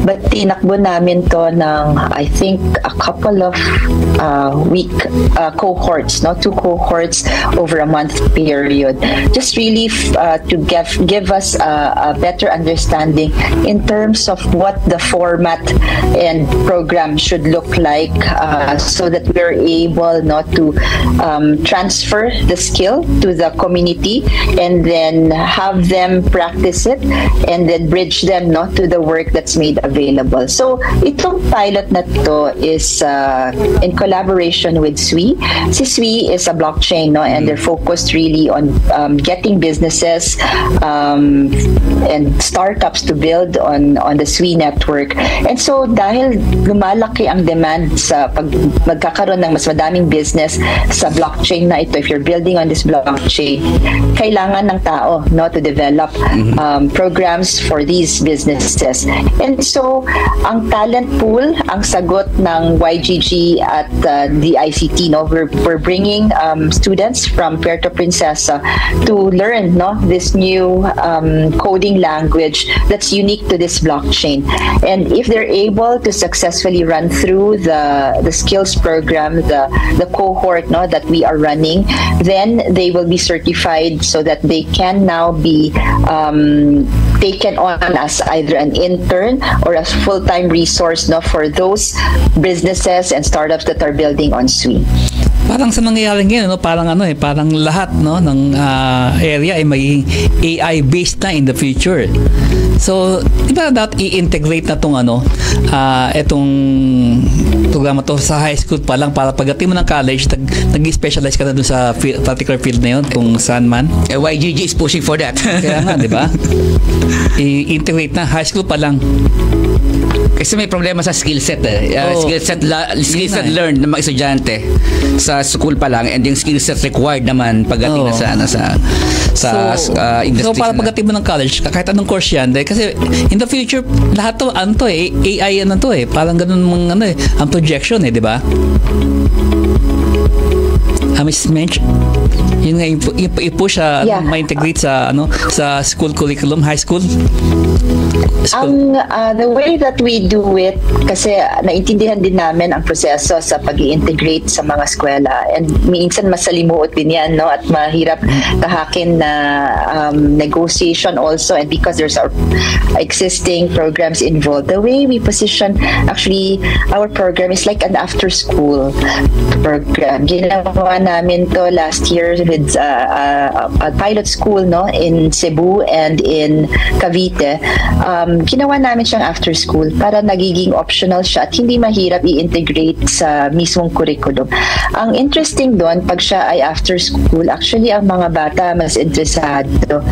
But tinakbo namin to ng, I think, a couple of week cohorts, 2 cohorts over a month period. Just really to give us a better understanding in terms of what the format and program should look like so that we're able to transfer the skill to the community and then have them practice it and then bridge them to the work that's made available. So itong pilot na to is in collaboration with SWE. Si SWE is a blockchain and they're focused really on getting businesses and startups to build on the SWE network. And so dahil lumalaki ang demand sa pag magkakaroon ng mas madaming business sa blockchain na ito, if you're building on this blockchain, kailangan ng tao to develop programs for these businesses. And so ang talent pool, ang sagot ng YGG at the ICT, we're bringing students from Puerto Princesa to learn this new coding language that's unique to this blockchain. And if they're able to successfully run through the skills program, the cohort that we are running, then they will be certified so that they can now be taken on as either an intern or a full-time resource for those businesses and startups that are building on SWE. Parang sa nangyayari ngayon, parang parang lahat ng area ay may AI based na in the future. So, di ba dapat i-integrate na itong programa to sa high school pa lang para pagdating mo ng college, nag-specialize ka na dun sa particular field na yun kung saan man. YGG is pushing for that. Kaya nga, di ba? I-integrate na high school pa lang. Kasi may problema sa skill set skill set learned ng mga estudyante sa school pa lang, and yung skill set required naman pagdating na sa industry. So para pagdating mo ng college, kahit anong course yan, kasi in the future lahat to AI parang ganun ang projection di ba? Yun nga i-push ma-integrate sa school curriculum, high school. The way that we do it, kasi naintindihan din namin ang proseso sa pag-i-integrate sa mga eskwela, and minsan masalimuot din yan, no? At mahirap tahakin na negotiation also, and because there's our existing programs involved. The way we position actually our program is like an after-school program. Ginawa namin to last year with a pilot school, no, in Cebu and in Cavite. Ginawa namin siyang after school para nagiging optional siya at hindi mahirap i-integrate sa mismong curriculum. Ang interesting doon, pag siya ay after school, actually ang mga bata mas interesado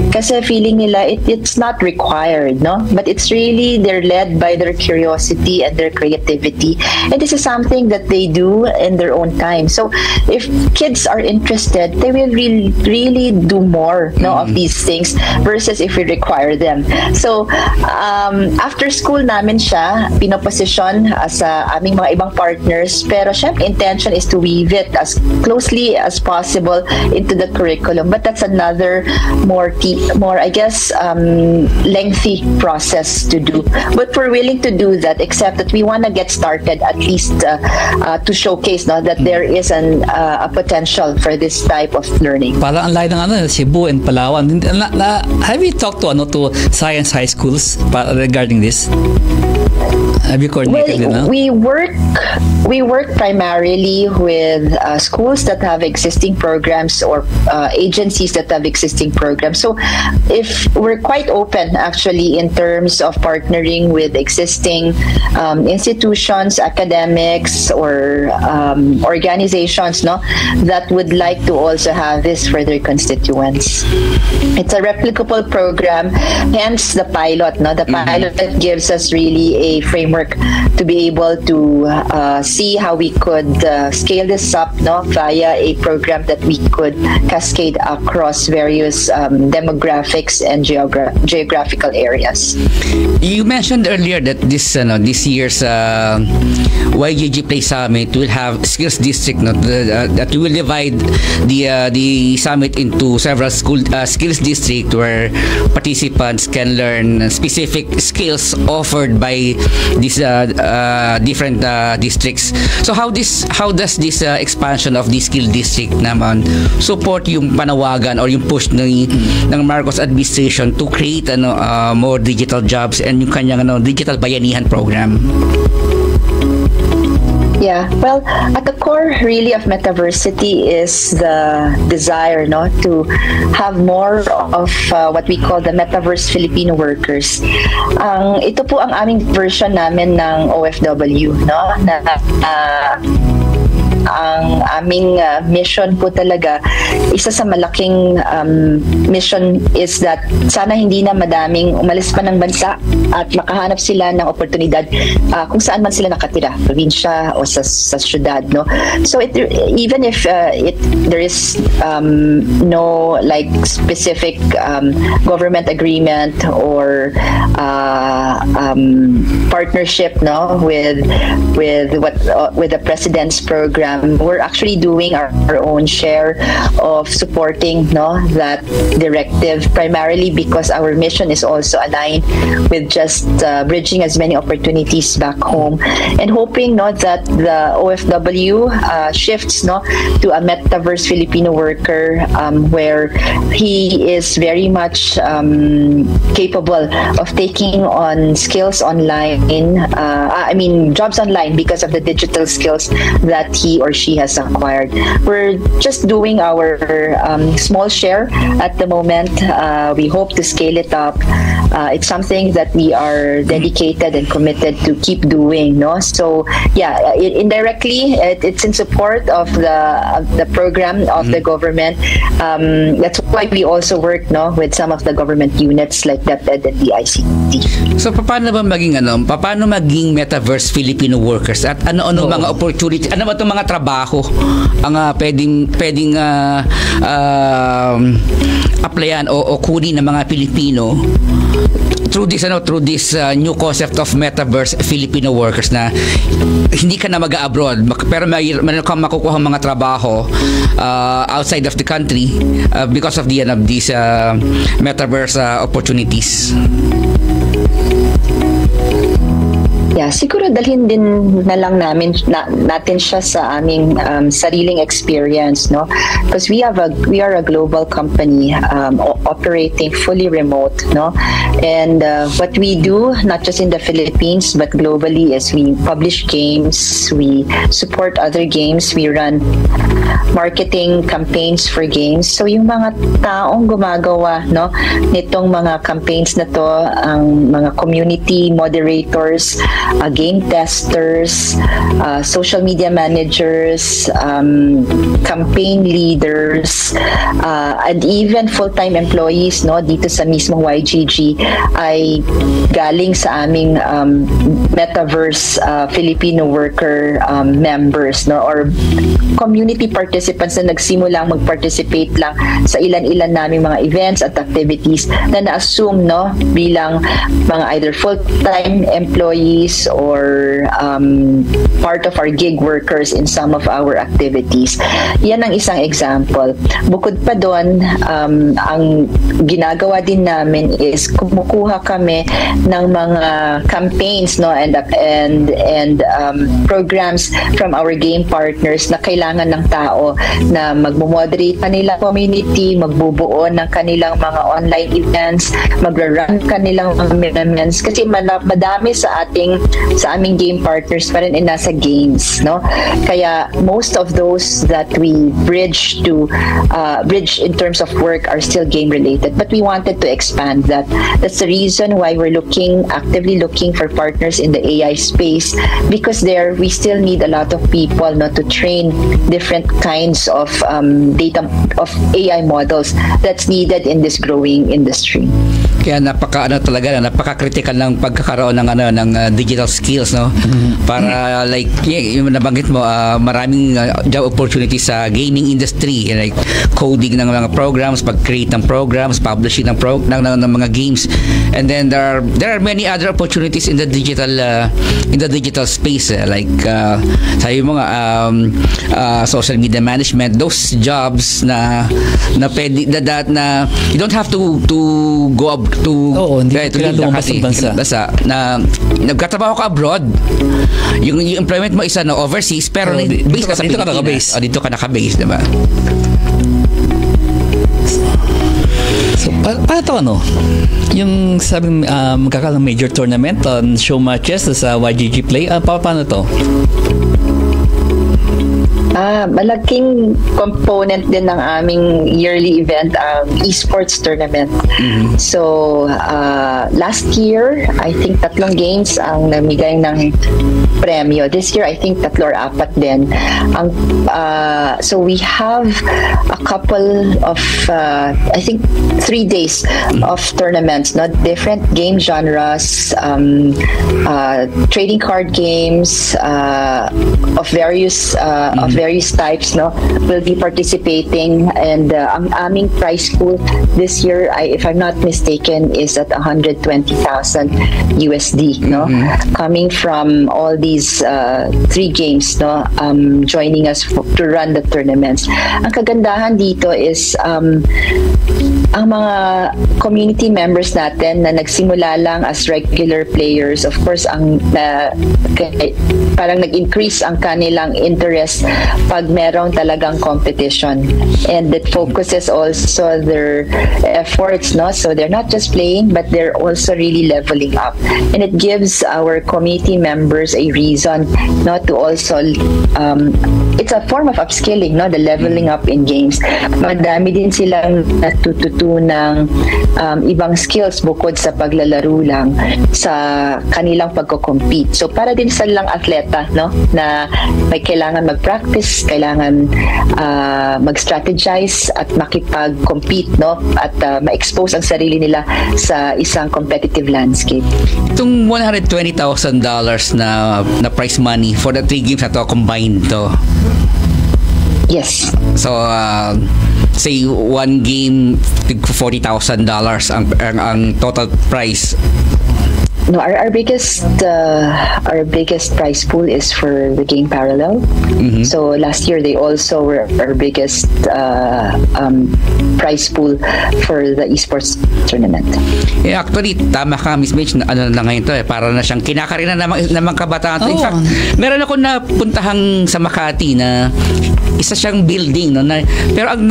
kasi feeling nila it's not required, no, but it's really they're led by their curiosity and their creativity, and this is something that they do in their own time. So if kids are interested, they will really do more, no, of these things versus if we require them. So after school namin siya pinoposition sa aming mga ibang partners, pero syempre intention is to weave it as closely as possible into the curriculum, but that's another more I guess lengthy process to do, but we're willing to do that, except that we want to get started at least to showcase that there is a potential for this type of learning. Parang ang layo ng Cebu and Palawan. Have you talked to science high schools regarding this? Have you coordinated we work primarily with schools that have existing programs or agencies that have existing programs. So if we're quite open actually in terms of partnering with existing institutions, academics, or organizations, no, that would like to also have this for their constituents. It's a replicable program, hence the pilot. No, the pilot that gives us really a framework to be able to see how we could scale this up, no, via a program that we could cascade across various demographics and geographical areas. You mentioned earlier that this year's YGG Play Summit will have skills district, that we will divide the summit into several skills district where participants can learn specific skills offered by these different districts. So how does this expansion of the skill district naman support yung panawagan or yung push ng Marcos administration to create more digital jobs and yung kanyang digital bayanihan program? Yeah, well, at the core really of Metaversity is the desire, no, to have more of what we call the Metaverse Filipino workers. Ito po ang aming version namin ng OFW, no, na ang aming mission po talaga, isa sa malaking mission is that sana hindi na madaming umalis pa ng bansa at makahanap sila ng oportunidad kung saan man sila nakatira, probinsya o sa syudad, no. So even if there is no like specific government agreement or partnership, no, with the president's program, we're actually doing our own share of supporting, no, that directive, primarily because our mission is also aligned with just bridging as many opportunities back home and hoping, no, that the OFW shifts, no, to a Metaverse Filipino worker where he is very much capable of taking on skills online, jobs online because of the digital skills that he or she has acquired. We're just doing our small share at the moment. We hope to scale it up it's something that we are dedicated and committed to keep doing, no? So yeah, indirectly it's in support of the program of the government. That's why we also work, no, with some of the government units like DepEd and the ICT. So paano maging Metaverse Filipino workers at ano mga opportunity, ano ba itong mga trabaho ang pwedeng applyan o kunin ng mga Pilipino through this new concept of Metaverse Filipino workers, na hindi ka na mag-abroad pero mayroon kang makukuha mga trabaho outside of the country because of these Metaverse opportunities. Yeah, siguro dalhin din na lang natin siya sa aming sariling experience, no? Because we are a global company operating fully remote, no? And what we do, not just in the Philippines but globally, is we publish games, we support other games, we run marketing campaigns for games. So yung mga taong gumagawa, no, nitong mga campaigns na to, ang mga community moderators, game testers, social media managers, campaign leaders, and even full-time employees, no, dito sa mismong YGG ay galing sa aming Metaverse Filipino worker members, no, or community participants na nagsimulang mag-participate lang sa ilan-ilan naming mga events at activities na na-assume, no, bilang mga either full-time employees or part of our gig workers in some of our activities. Yan ang isang example. Bukod pa doon, ang ginagawa din namin is kumukuha kami ng mga campaigns, no, and programs from our game partners na kailangan ng tao na magmo-moderate kanilang community, magbubuo ng kanilang mga online events, magra-run kanilang mga events, kasi madami sa aming game partners pa rin nasa games, no? Kaya most of those that we bridge in terms of work are still game related, but we wanted to expand that. That's the reason why we're actively looking for partners in the AI space, because there we still need a lot of people, no, to train different kinds of data of AI models that's needed in this growing industry. Kaya napaka-critical ng pagkakaroon ng digital skills, no? Para like yung nabanggit mo, maraming job opportunities sa gaming industry, like coding ng mga programs, pag-create ng programs, publishing ng mga games, and then there are many other opportunities in the digital space, like sabi mo nga, social media management, those jobs na pwede na you don't have to go up to lumabas ng bansa na nagkatrabaho ka abroad, yung employment mo isa na overseas, pero base ka sa Pilipinas, dito ka naka-base, diba? So, paano to, yung sabi magkakaroon ng major tournament on show matches sa YGG Play, paano to? Malaking component din ng aming yearly event ang esports tournament. So last year I think 3 games ang namigay ng premyo. This year I think 3 or 4 din. So we have a couple of I think 3 days of tournaments, not different game genres, trading card games of various types, no, will be participating, and ang aming prize pool this year, if I'm not mistaken, is at 120,000 USD, no, coming from all these 3 games, no, joining us to run the tournaments. Ang kagandahan dito is ang mga community members natin na nagsimula lang as regular players, of course, parang nag-increase ang kanilang interest pag merong talagang competition, and it focuses also their efforts, no? So they're not just playing, but they're also really leveling up, and it gives our community members a reason, no, to also it's a form of upskilling, no, the leveling up in games. Madami din silang natututunan matutunang ibang skills bukod sa paglalaro lang sa kanilang pagko-compete. So para din sa lang atleta, no, na may kailangan mag-practice, kailangan mag-strategize at makipag-compete, no, at ma-expose ang sarili nila sa isang competitive landscape. Itong $120,000 na prize money for the 3 games na to combined to. Yes. So say one game $40,000 ang total price. No, our biggest prize pool is for the game Parallel. Mm-hmm. So last year they also were our biggest prize pool for the esports tournament. Actually, tama ka, Miss Mitch, ano na ngayon to para na siyang kinakarina ng kabataan. In fact, meron ako napuntahang sa Makati na isa siyang building, no, pero ang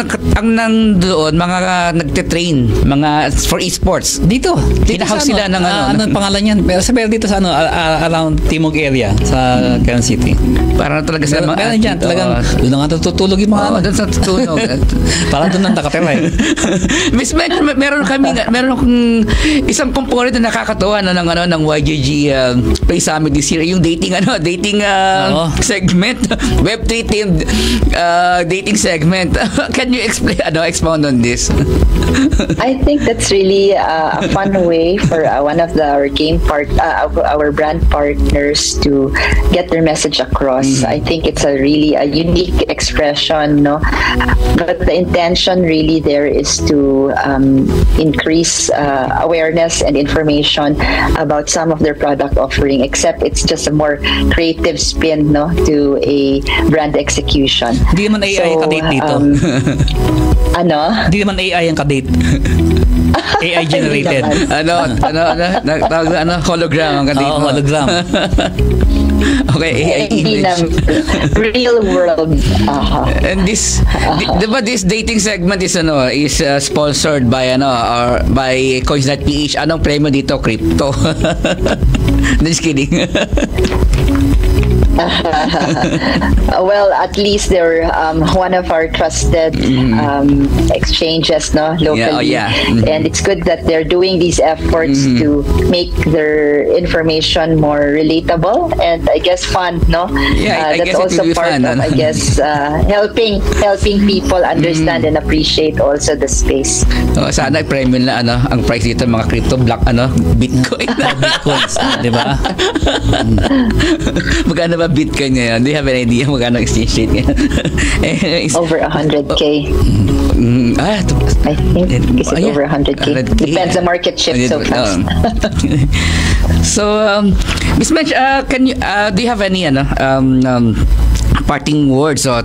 nandoon mga nagte-train mga for esports dito kinahouse sila ng anong pangalan yan, pero sabi dito sa around Timog area sa Quezon City, para talaga sa mga dyan talagang doon nga tutulog yung mga doon sa tutulog parang doon nang nakatira Miss Mitch, meron akong isang component na nakakatawa ng YGG Play Summit this year, yung dating segment, Web3 themed dating segment. Can you expound on this? I think that's really a fun way for one of our our brand partners to get their message across. I think it's a really unique expression, no? But the intention really there is to increase awareness and information about some of their product offering, except it's just a more creative spin, no, to a brand execution. Hindi naman AI ang kadate dito. Hindi naman AI ang kadate. AI generated. Hologram ang kadate. Hologram. Okay, AI image. Real world. And this dating segment is sponsored by or by Coins.ph. Anong premyo dito? Crypto. Just kidding. Well, at least they're one of our trusted exchanges, no, locally. And it's good that they're doing these efforts to make their information more relatable and I guess fun, no? That's also part of, I guess, helping people understand and appreciate also the space. Sana premium na ang price dito mga crypto block Bitcoin. Bitcoins, di ba? Magkano ba Bitcoin ngayon? Do you have an idea magkano exchange rate ngayon? Over 100K. I think it's over 100K. Depends the market shift so fast. So, Miss Mitch, do you have any parting words or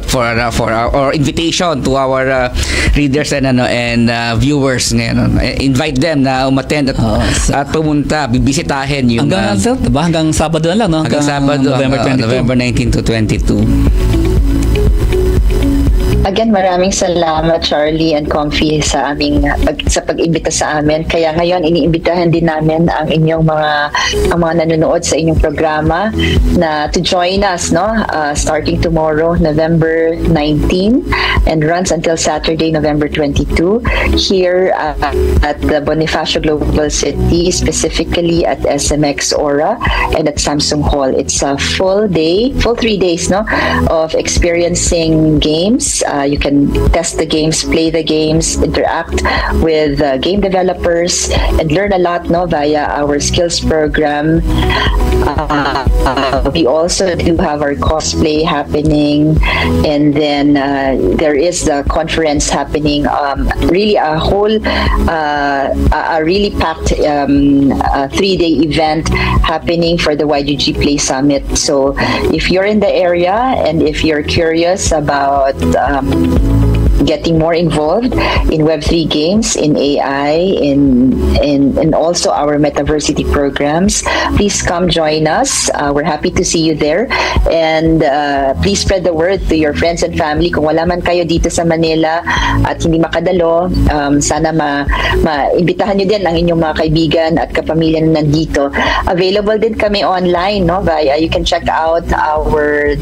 invitation to our readers and viewers ngayon? Invite them na umattend at pumunta, bibisitahin yung hanggang Sabado na lang, no? Hanggang Sabado, November 19 to 22. Again, maraming salamat Charlie and Comfy sa pag-imbita sa amin. Kaya ngayon iniimbitahan din namin ang inyong mga nanonood sa inyong programa na to join us, no? Starting tomorrow, November 19 and runs until Saturday, November 22 here at the Bonifacio Global City, specifically at SMX Aura and at Samsung Hall. It's a full 3 days, no, of experiencing games. You can test the games, play the games, interact with game developers, and learn a lot, no, via our skills program. We also do have our cosplay happening, and then there is the conference happening. Really a whole, a really packed 3-day event happening for the YGG Play Summit. So if you're in the area and if you're curious about getting more involved in Web3 games, in AI, in also our Metaversity programs, please come join us. We're happy to see you there. And please spread the word to your friends and family. Kung wala man kayo dito sa Manila at hindi makadalo, sana maimbitahan nyo din ang inyong mga kaibigan at kapamilya na nandito. Available din kami online, no? You can check out our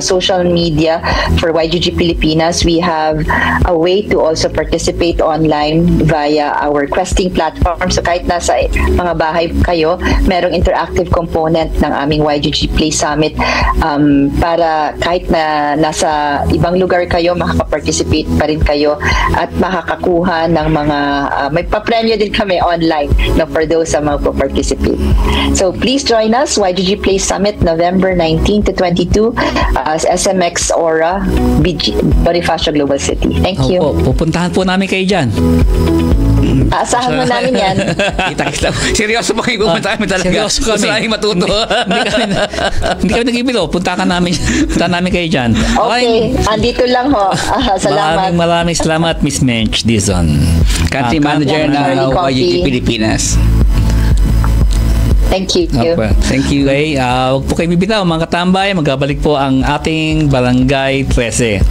social media for YGG Pilipinas. we have a way to also participate online via our questing platform. So kahit nasa mga bahay kayo, merong interactive component ng aming YGG Play Summit para kahit na nasa ibang lugar kayo, makaka-participate pa rin kayo at makakakuha ng mga may pa-premyo din kami online for those sa mga participate. So please join us, YGG Play Summit, November 19 to 22 as SMX Aura, Bonifacio Global City. Thank you. Pupuntahan po namin kayo dyan. Asahan mo namin yan. Kita. Seryoso ba kayo pumunta kami talaga? Seryoso kami. Gusto namin matuto. Hindi kami nag-ibilo. Punta namin kayo dyan. Okay. Andito lang ho. Salamat. Maraming salamat, Miss Mench Dizon. Country Manager ng YGG Pilipinas. Thank you. Okay. Thank you. Okay, huwag po kayo bibitaw mga katambay. Magbabalik po ang ating Barangay 13.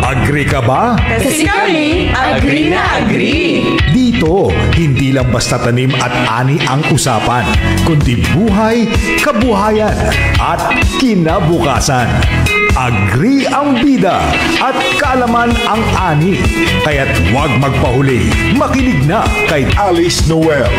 Agree ka ba? Kasi kami, agree na agree. Dito, hindi lang basta tanim at ani ang usapan, kundi buhay, kabuhayan, at kinabukasan. Agree ang bida at kaalaman ang ani. Kaya't huwag magpahuli. Makinig na kay Alice Noel.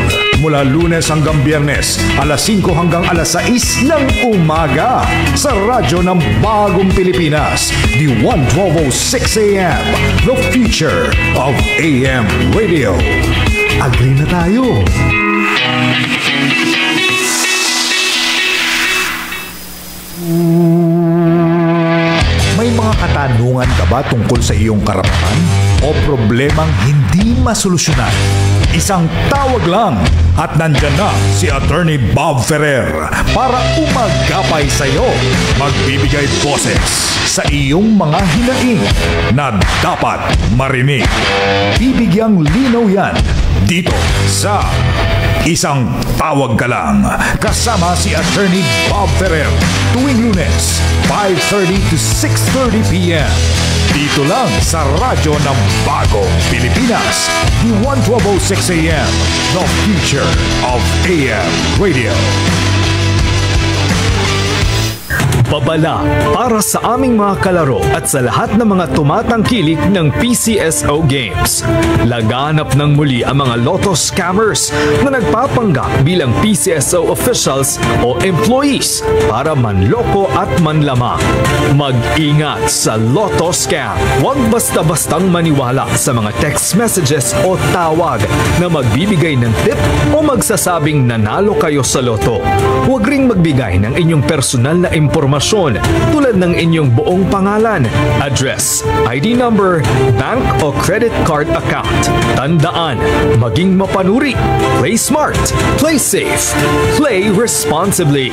Mula Lunes hanggang Biyernes, alas 5 hanggang alas 6 ng umaga. Sa radyo ng Bagong Pilipinas, the 1206 AM, the future of AM radio. Agree na tayo. May mga katanungan ka ba tungkol sa iyong karapatan o problemang hindi masolusyonan? Isang tawag lang at nandyan na si Attorney Bob Ferrer para umagapay sa iyo. Magbibigay boses sa iyong mga hinaing na dapat marinig. Bibigyang linaw yan dito sa Isang Tawag Ka Lang. Kasama si Attorney Bob Ferrer tuwing Lunes, 5:30 to 6:30 p.m. Dito lang sa radyo ng Bagong Pilipinas, the 1206 AM, the future of AM radio. Babala para sa aming mga kalaro at sa lahat ng mga tumatangkilik ng PCSO Games. Laganap ng muli ang mga lotto scammers na nagpapanggap bilang PCSO officials o employees para manloko at manlamang. Mag-ingat sa lotto scam. Huwag basta-bastang maniwala sa mga text messages o tawag na magbibigay ng tip o magsasabing nanalo kayo sa loto. Huwag ring magbigay ng inyong personal na impormasyon tulad ng inyong buong pangalan, address, ID number, bank o credit card account. Tandaan, maging mapanuri, play smart, play safe, play responsibly.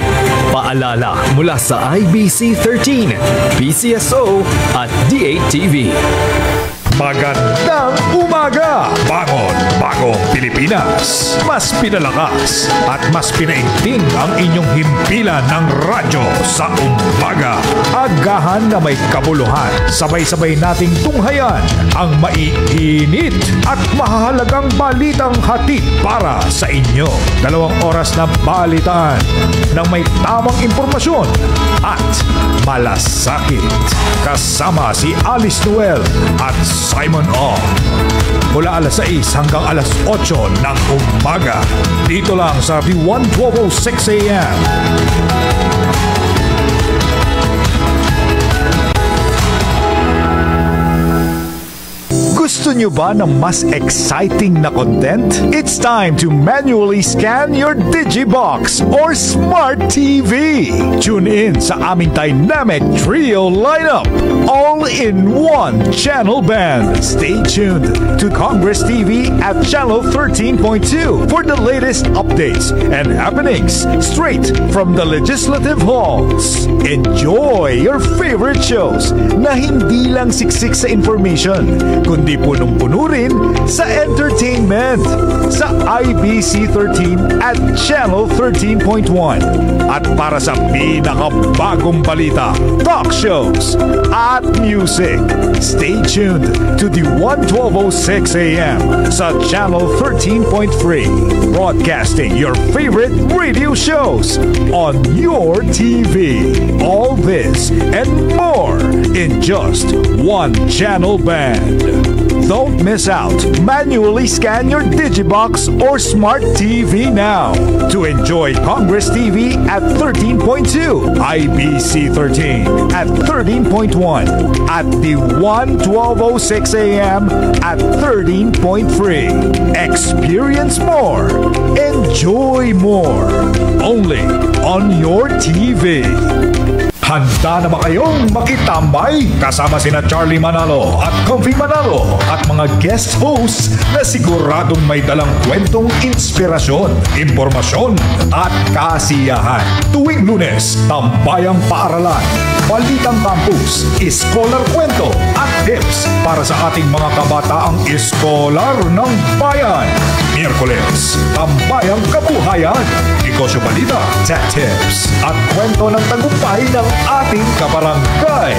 Paalala mula sa IBC 13, PCSO at DATV. Magandang umaga! Bangon, Bagong Pilipinas! Mas pinalakas at mas pinaigting ang inyong himpilan ng radyo sa umaga. Agahan na may kabuluhan. Sabay-sabay nating tunghayan ang maiinit at mahahalagang balitang hatid para sa inyo. 2 oras na balitaan ng may tamang impormasyon at malasakit. Kasama si Alice Noel at Simon Ong. Mula alas 6 hanggang alas 8 ng umaga. Dito lang sa the 1206 AM. Gusto nyo ba ng mas exciting na content? It's time to manually scan your Digibox or Smart TV. Tune in sa aming dynamic trio lineup, all in one channel band. Stay tuned to Congress TV at channel 13.2 for the latest updates and happenings straight from the legislative halls. Enjoy your favorite shows na hindi lang siksik sa information, kundi po punong-puno rin sa entertainment sa IBC 13 at Channel 13.1. At para sa pinakabagong balita, talk shows at music, stay tuned to the 1206 AM sa Channel 13.3, broadcasting your favorite radio shows on your TV. All this and more in just one channel band. Don't miss out. Manually scan your Digibox or Smart TV now to enjoy Congress TV at 13.2, IBC 13 at 13.1, at the 1206 AM at 13.3. Experience more. Enjoy more. Only on your TV. Handa na ba kayong makitambay kasama sina Charlie Manalo at Comfy Manalo at mga guest hosts na siguradong may dalang kwentong inspirasyon, impormasyon at kasiyahan? Tuwing Lunes, Tambayang Paaralan, Balitang Campus, Scholar Kwento at tips para sa ating mga kabataang iskolar ng bayan. Miyerkules, Tambayang Kabuhayan, Negosyo Balita, Tech Tips at kwento ng tagumpay ng ating kabarangay.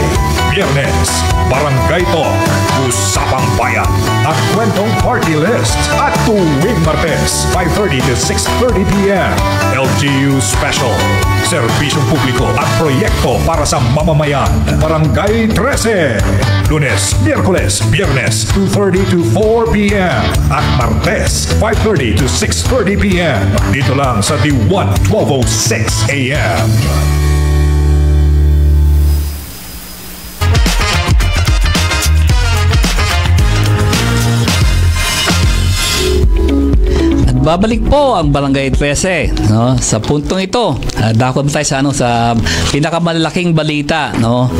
Biyernes, Barangay Talk, Usapang Bayan at kwentong party list. At tuwing Martes, 5:30 to 6:30 p.m. LGU Special, serbisyong publiko at proyekto para sa mamamayan. Barangay 13, Lunes, Miyerkules, Biyernes, 2:30 to 4 p.m. At Martes, 5:30 to 6:30 p.m. Dito lang sa The 1206 AM. Babalik po ang Barangay 13, no? Sa puntong ito. Dako tayo sa pinakamalaking balita, no?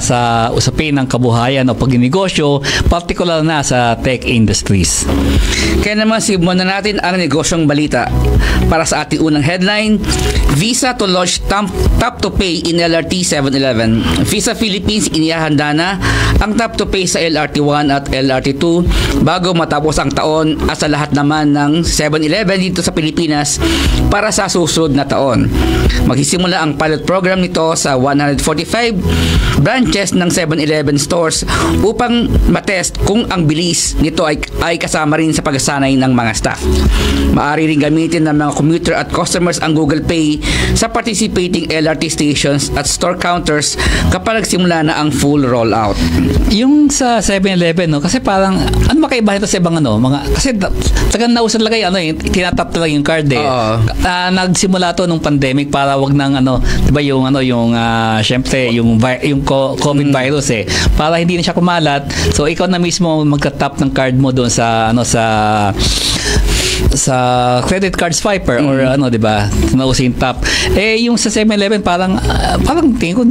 Sa usapin ng kabuhayan o pagninegosyo, particular na sa tech industries. Kaya naman simulan na natin ang negosyong balita. Para sa ating unang headline, Visa to launch Tap to Pay in LRT 7-Eleven. Visa Philippines inihahanda na ang Tap to Pay sa LRT 1 at LRT 2 bago matapos ang taon at sa lahat naman ng 7-Eleven dito sa Pilipinas para sa susunod na taon. Magsisimula ang pilot program nito sa 145 branches ng 7-Eleven stores upang matest kung ang bilis nito ay kasama rin sa pagsasanay ng mga staff. Maaari rin gamitin ng mga commuter at customers ang Google Pay sa participating LRT stations at store counters kapag nagsimula na ang full rollout. Yung sa 7-Eleven, no, kasi parang ano makaiba nito sa ibang kasi tagang nausan lagay tinatap talaga yung card eh. Nagsimula to nung pandemic para wag nang 'di ba yung syempre yung COVID virus eh, para hindi na siya kumalat. So ikaw na mismo magka-tap ng card mo doon sa credit card swiper or 'di ba? Nausin tap. Yung sa 7-Eleven parang tingin ko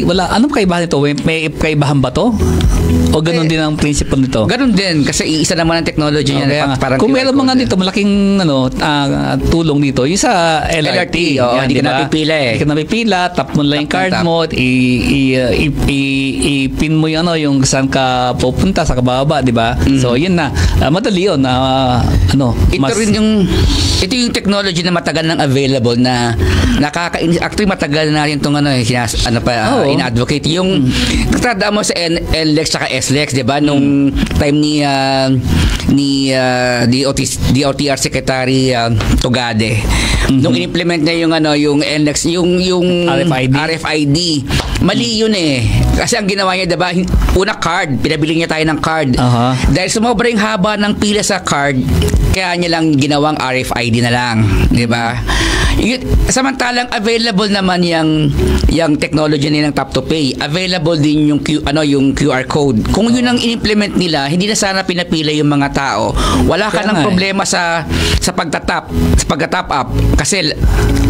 wala kaibahan nito? May kaibahan ba to? O ganun din ang principle nito? Ganun din kasi isa naman ang technology niya. Kung meron mga dito malaking tulong dito yung sa LRT. Hindi ka napipila eh. Hindi ka napipila, tap mo lang yung card mo, i-pin mo yung saan ka pupunta sa kababa, di ba? So yun na. Madali yun. Ito yung technology na matagal nang available na nakakainis. Actually matagal na rin itong in-advocate. Yung katandaan mo sa NLEX saka SLEX, di ba? Nung time ni DOTR Secretary Tugade. Nung in-implement niya yung NLEX, yung RFID. Mali yun eh. Kasi ang ginawa niya, diba, una card, pinabili niya tayo ng card. Dahil sumobra yung haba ng pila sa card, kaya niya lang ginawang RFID na lang. Diba? Samantalang available naman yung technology nilang Tap to Pay. Available din yung QR code. Kung yun ang in-implement nila, hindi na sana pinapila yung mga tao. Wala ka ng problema sa pagtatap up. Kasi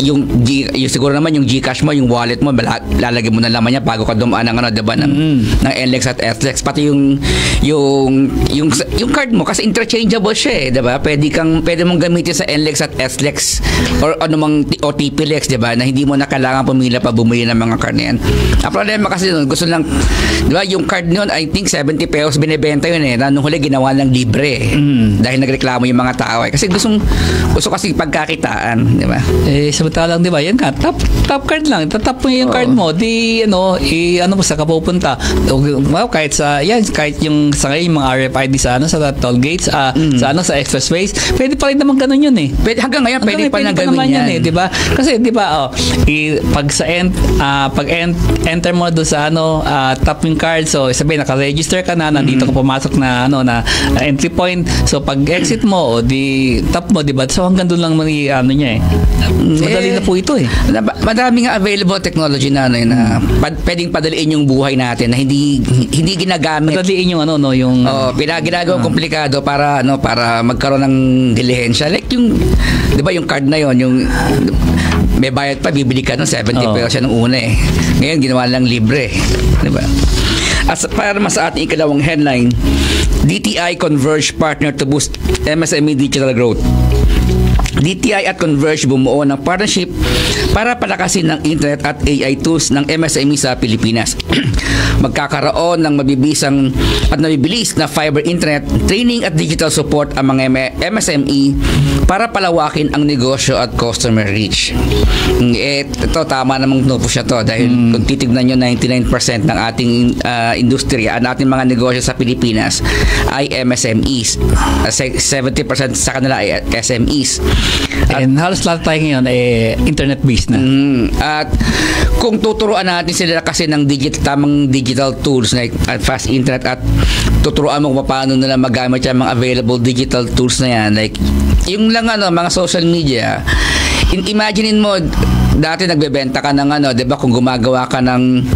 yung siguro naman yung GCash mo, yung wallet mo, lalagay mo na lang laman niya bago ka dumaan ng ano, diba, ng NLEX at SLEX. Pati yung card mo kasi interchangeable siya, diba? Pwede mong gamitin sa NLEX at SLEX or anumang o TPLEX, diba? Na hindi mo na kailangan pumila pa bumili ng mga card na yan. Ang problema kasi nun, gusto lang, diba, yung card nun, I think 70 pesos binibenta yun eh. Nung huli ginawa lang libre dahil nagreklamo yung mga tao eh. Kasi gusto kasi pagkakitaan, di ba? Samantalang, di ba, yan ka, top card lang, tatap mo yung card mo, di, ano mo, sa kapupunta. Well, kahit yung sa ngayon, mga RFID sa toll gates, sa expressways, pwede pa rin naman ganun yun eh. Hanggang ngayon, pwede pa nang gawin yan. Di ba? Kasi, di ba, pag enter mo doon sa tap yung card, so sabihin, naka-register ka na, nandito ka pumasok na entry point, so pag exit mo, di tap mo, di ba? So hanggang doon lang niya eh. Madali na po ito eh. Madami nga available technology na pwedeng padaliin yung buhay natin na hindi ginagamit. Padaliin yung yung ginagawang komplikado para magkaroon ng dilihensya. Like yung, di ba, yung card na yon, yung may bayad pa, bibili ka ng 70 pesos siya nung una eh. Ngayon ginawa lang libre, di ba? Para mas ating ikalawang headline, DTI Converge partner to boost MSME digital growth. DTI at Converge bumuo ng partnership para palakasin ng internet at AI tools ng MSME sa Pilipinas. Magkakaroon ng mabibisang at nabibilis na fiber internet, training at digital support ang mga MSME para palawakin ang negosyo at customer reach. Ito, tama namang po siya to dahil kung titignan nyo, 99% ng ating industriya at ating mga negosyo sa Pilipinas ay MSMEs. 70% sa kanila ay SMEs. And halos lahat tayo ngayon internet-based na. At kung tuturuan natin sila kasi ng tamang digital tools like fast internet at tuturuan mo kung paano nila magamit yung mga available digital tools na yan, like yung lang mga social media, imaginein mo dati nagbebenta ka ng 'di ba, kung gumagawa ka ng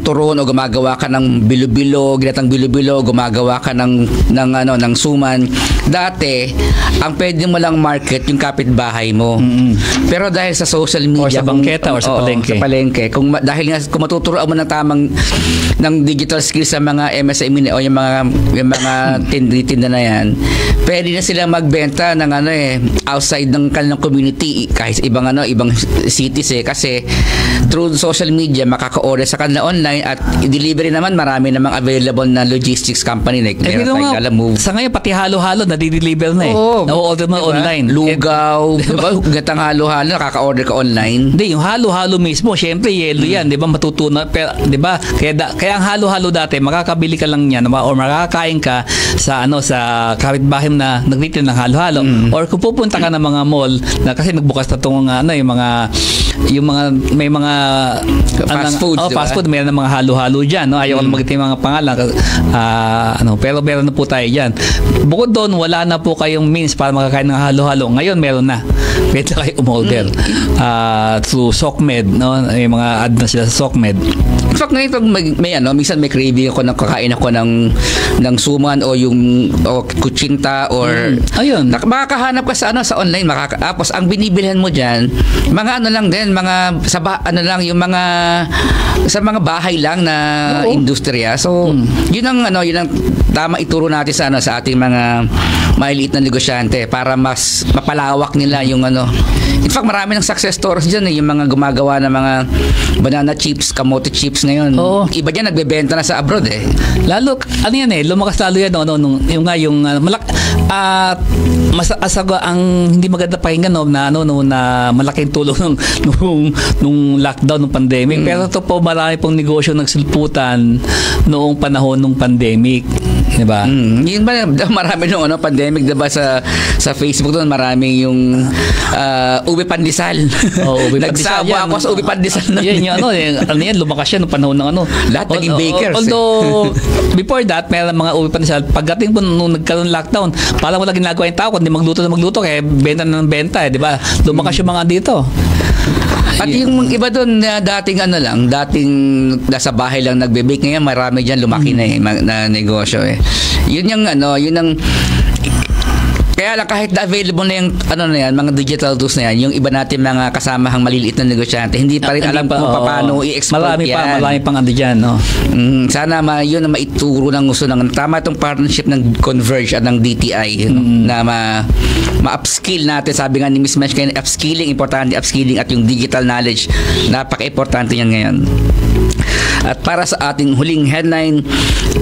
turon o gumagawa ka ng bilo-bilo, ginatang bilo-bilo, gumagawa ka ng suman. Dati, ang pwede mo lang market yung kapitbahay mo. Pero dahil sa social media, or sa bangketa or sa palengke. Sa palengke. Kung matuturoan mo ng tamang ng digital skills sa mga MSME o yung mga tinda na yan, pwede na sila magbenta ng outside ng kanilang community, kahit ibang cities kasi through social media makaka-order sa kanila online at delivery naman, marami namang available na logistics company like Move. Sa ngayon pati halo-halo na di-deliver na eh. Na-order mo online. Lugaw, diba? Gatang halo-halo, nakaka-order ka online. Hindi, yung halo-halo mismo, syempre yellow yan, di ba, matutunan, di ba? Kaya ang halo-halo dati, makakabili ka lang yan or makakain ka sa sa kapitbahay na nagtitinda ng halo-halo. Or kung pupunta ka ng mga mall na kasi nagbukas na tong may mga fast food, diba? Fast food, mayroon ng mga halo-halo dyan, ayaw ko na magitin mga pangalan, pero meron na po tayo dyan. Bukod doon, wala na po kayong means para makakain ng halo-halo. Ngayon meron na, pwede kayo umorder through SOCMED, may mga ad na sila sa SOCMED. In fact, ngayon minsan may craving ako kakain ako ng suman o yung kutsinta or ayun, makakahanap ka sa online, tapos ang binibilhan mo diyan mga lang din, mga yung mga sa mga bahay lang na industriya. So yun ang tama ituro natin sa ating mga maliliit na negosyante para mas mapalawak nila yung In fact, marami ng success stories dyan yung mga gumagawa ng mga banana chips, kamote chips ngayon. Iba dyan nagbebenta na sa abroad eh. Lalo, lumakas lalo yan ang hindi maganda pakinggan na malaking tulong nung lockdown ng pandemic. Pero ito po, marami pong negosyo nagsulputan noong panahon ng pandemic. Diba? Yun ba, marami nung pandemic, diba, sa Facebook doon, marami yung ube pandesal. Nagsawa ako sa ube pandesal. Yan, lumakas yan noong panahon ng lahat naging bakers. Although, before that, mayroon mga ube pandesal. Pagdating po nung nagkaroon lockdown, parang wala ginagawa yung tao, kundi magluto, kaya benta ng benta, diba? Lumakas yung mga dito. At yung iba doon na dating nasa bahay lang nagbe-bake, ngayon marami diyan lumaki na na negosyo eh. Yun ang Kaya lang kahit available na yung mga digital tools na yan, yung iba natin mga kasamahang maliliit na negosyante, hindi pa rin alam kung paano i-exploit yan. Marami pang dyan, no? Sana yun na maituro ng gusto ng tama itong partnership ng Converge at ng DTI na ma-upskill natin. Sabi nga ni Ms. Mesh, kaya upskilling, importante upskilling at yung digital knowledge, napaka-importante yan ngayon. At para sa ating huling headline,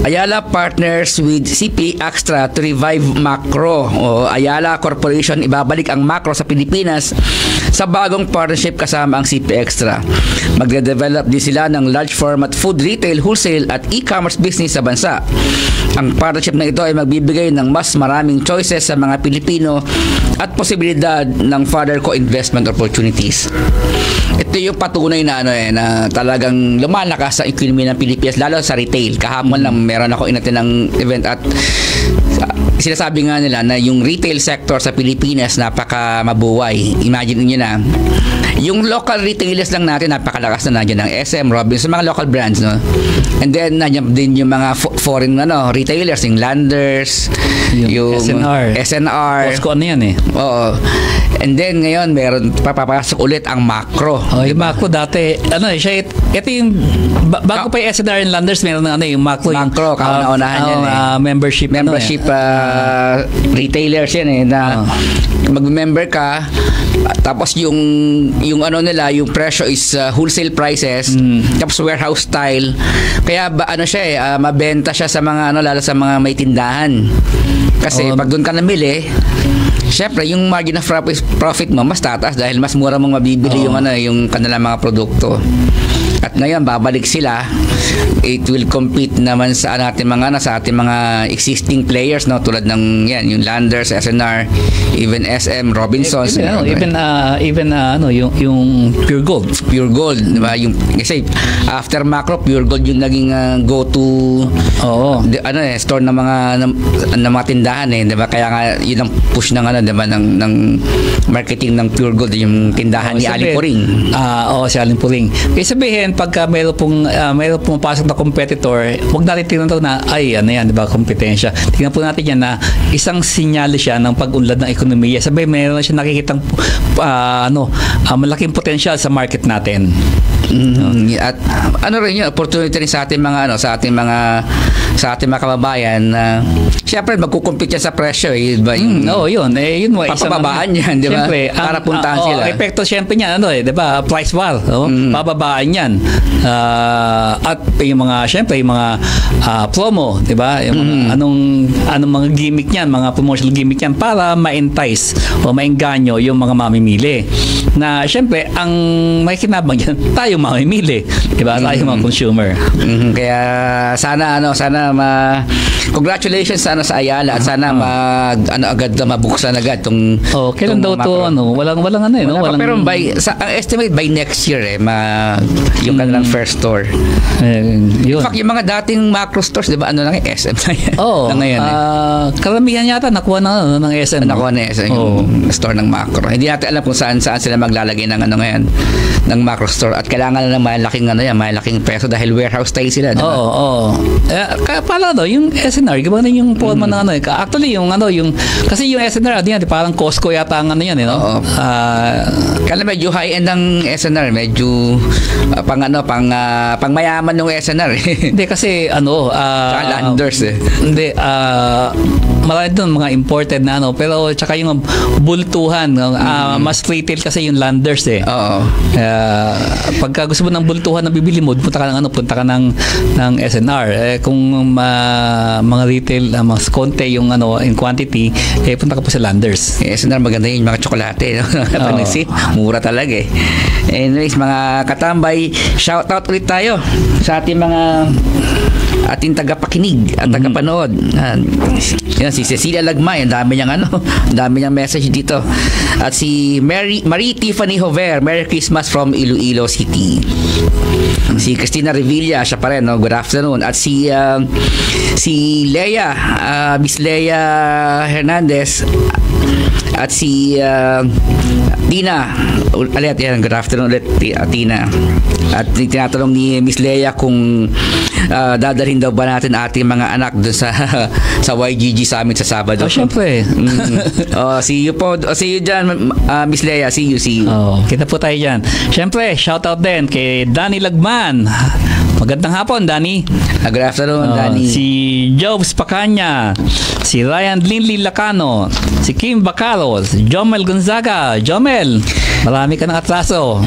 Ayala partners with CP Extra to revive macro. Ayala Corporation ibabalik ang macro sa Pilipinas sa bagong partnership kasama ang CP Extra. Magde-develop din sila ng large format food retail, wholesale at e-commerce business sa bansa. Ang partnership na ito ay magbibigay ng mas maraming choices sa mga Pilipino at posibilidad ng further co-investment opportunities. Ito yung patunay na na talagang lumalakas sa ekonomiya ng Pilipinas, lalo sa retail. Kahapon lang meron ako inattend ng event at sinasabi nga nila na yung retail sector sa Pilipinas napaka mabuhay. Imagine niyo na yung local retailers lang natin napakalakas na, nandiyan ng SM, Robinsons, mga local brands, no? And then nandiyan din yung mga foreign retailers, yung Landers, yung SNR. Costco yan eh. Oo. And then ngayon meron papapasok ulit ang macro. Yung macro dati ito yung bago pa yung SNR and Landers, meron yung macro kauna-unahan yan membership retailers yan na mag-member ka, tapos yung nila, yung presyo is wholesale prices, tapos warehouse style, kaya mabenta siya sa mga lalo sa mga may tindahan kasi pag doon ka namili, syempre yung margin of profit mo mas tataas dahil mas mura mong mabibili yung kanilang mga produkto. At ngayon babalik sila, it will compete naman sa ating mga existing players, tulad ng yung Landers, SNR, even SM, Robinsons, yung Pure Gold, diba? Kasi after macro, Pure Gold yung naging go-to store ng mga tindahan diba? Kaya nga yun ang push ng ng marketing ng Pure Gold, yung tindahan ni Aling Puring. Si Aling Puring. Kaya sabihin, pagka mayroon pong pasok na competitor, huwag natin tingnan na diba, kompetensya. Tingnan po natin yan na isang sinyales siya ng pag-unlad ng ekonomiya. Sabi, mayroon siya nakikitang malaking potensyal sa market natin. At rin yun, opportunity rin sa ating mga kababayan na syempre magkukumpit yan sa presyo diba? Yun papababaan yan, diba? Siyempre, para puntahan sila. Epekto syempre niyan diba? Price war, bababaan yan. At yung mga promo, diba? Yung anong mga gimmick niyan, mga promotional gimmick niyan para ma-entice o maengganyo yung mga mamimili. Na syempre ang may kinabang yan, tayo mamimili, diba? Tayo mga consumer. Kaya sana congratulations sa Ayala at sana agad na mabuksan agad tong kailan daw to walang pero ang estimate by next year yung kanilang first store. In fact, yung mga dating macro stores, diba, SM na yan. Ngayon, karamihan yata nakuha ng SM. Nakuha na SM yung store ng macro. Hindi natin alam kung saan sila maglalagay ng ngayon ng macro store at kailangan na ng malaking peso dahil warehouse style sila, diba? Pala yung SNR, iba na yung forma ng actually yung kasi yung SNR parang Costco yata ang yan kaya medyo high-end ng SNR, medyo pang mayaman ng SNR hindi kasi Landers hindi marami doon mga imported na pero tsaka yung bultuhan mas retail kasi yung Landers pagka gusto mo ng bultuhan na bibili mo punta ka ng SNR kung mga retail mas konti yung in quantity punta ka po sa Landers. SNR maganda yung mga tsokolate mura talaga anyways mga katambay, shout out ulit tayo sa ating mga ating tagapakinig at tagapanood. Yan si Cecilia Lagmay, ang dami niyang message dito. At si Marie Tiffany Hover, Merry Christmas from Iloilo City. Si Christina Revilla, siya pa rin, good afternoon. At si Leia, Miss Leia Hernandez, At si Tina ulit, yan, good afternoon ulit, Tina. At tinatanong ni Miss Leia kung dadalhin daw ba natin ating mga anak doon sa YGG Summit sa Sabado. Syempre. See you po. See you dyan, Miss Leia. See you. Kita po tayo dyan. Syempre, shoutout din kay Danny Lagman. Magandang hapon, Danny. Good afternoon, Danny. Si Jobs Pacanya, si Ryan Linley Lacano, si Kim Bacaro, si Jomel Gonzaga. Jomel, marami ka ng atraso.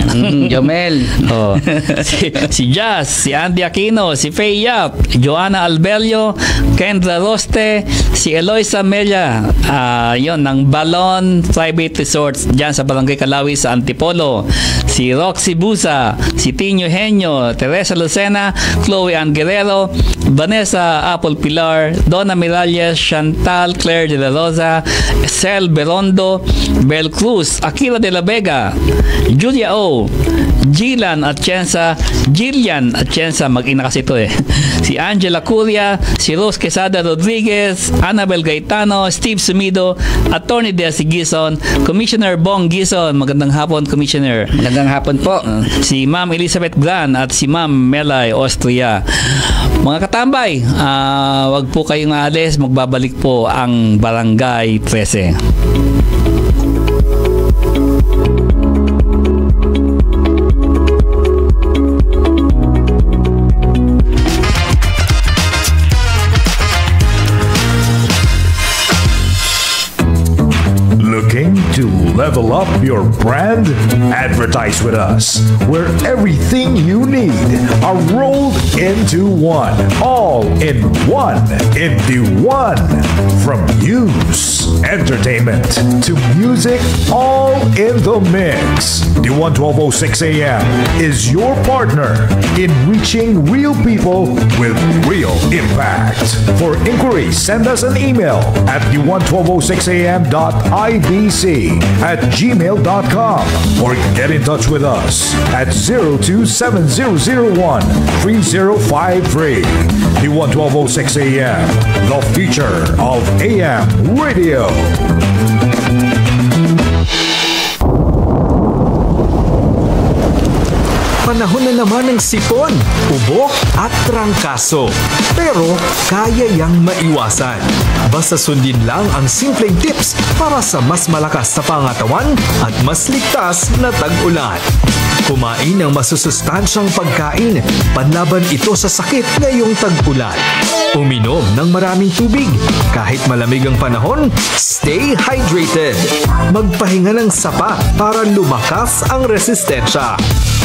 Jomel. Si Jazz, si Andy Aquino, si Faye Yap, Joanna Albelio, Kendra Roste, si Eloisa Melia, yon ng Balon Private Resorts dyan sa Barangay Calawi sa Antipolo, si Roxy Busa, si Tinio Henyo, Teresa Lucena, Chloe Ann Guerrero, Vanessa Apple Pilar, Donna Miralles, Chantal Claire de la Rosa, Cel Berondo, Bel Cruz, Akira de la Vega, Julia O, Gillian Atienza, mag-ina kasi ito si Angela Curia, si Rose Quesada Rodriguez, Annabel Gaetano, Steve Sumido, Attorney Desi Gison, Commissioner Bong Gison. Magandang hapon, Commissioner. Magandang hapon po. Si Ma'am Elizabeth Gran at si Ma'am Melay Austria. Mga katambay, wag po kayong aalis, magbabalik po ang Barangay 13. Looking to level up your brand? Advertise with us, where everything you need are rolled into one. All in one. Into one. From news, entertainment, to music, all in the mix. The 1206 AM is your partner in reaching real people with real impact. For inquiries, send us an email at the1206am.ibc@gmail.com or get in touch with us at 02700013053. The 1206 AM, the future of AM radio. Panahon na naman ng sipon, ubo at trangkaso. Pero kaya yang maiwasan. Basta sundin lang ang simpleng tips para sa mas malakas na pangatawan at mas ligtas na tag-ulan. Kumain ng masusustansyang pagkain, panlaban ito sa sakit ngayong tag-ulan. Uminom ng maraming tubig. Kahit malamig ang panahon, stay hydrated. Magpahinga ng sapat para lumakas ang resistensya.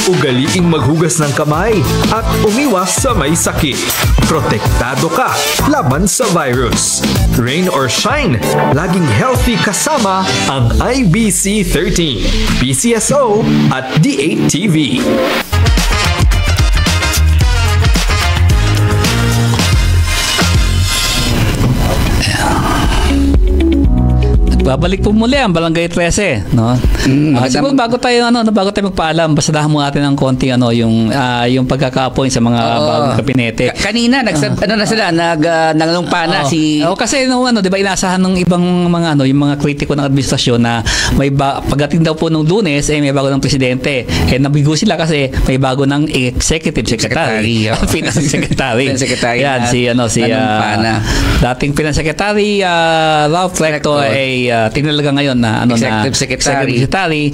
Ugaliing maghugas ng kamay at umiwas sa may sakit. Protektado ka laban sa virus. Rain or shine, laging healthy kasama ang IBC 13, PCSO at D8TV. Babalik po muli ang Barangay 13, no? Siguro bago tayo magpaalam, basahan mo natin ng konting yung pagkaka-appoint sa mga bagong kabinete. Kanina nanganumpa na si kasi 'di ba inasahan ng ibang mga yung mga kritiko ng administrasyon na may pagdating daw po ng Lunes may bago ng presidente. Nabigo sila kasi may bago ng executive secretary. Finance secretary. Yan si dating finance secretary Ralph Recto ay tinalaga ngayon na executive secretary.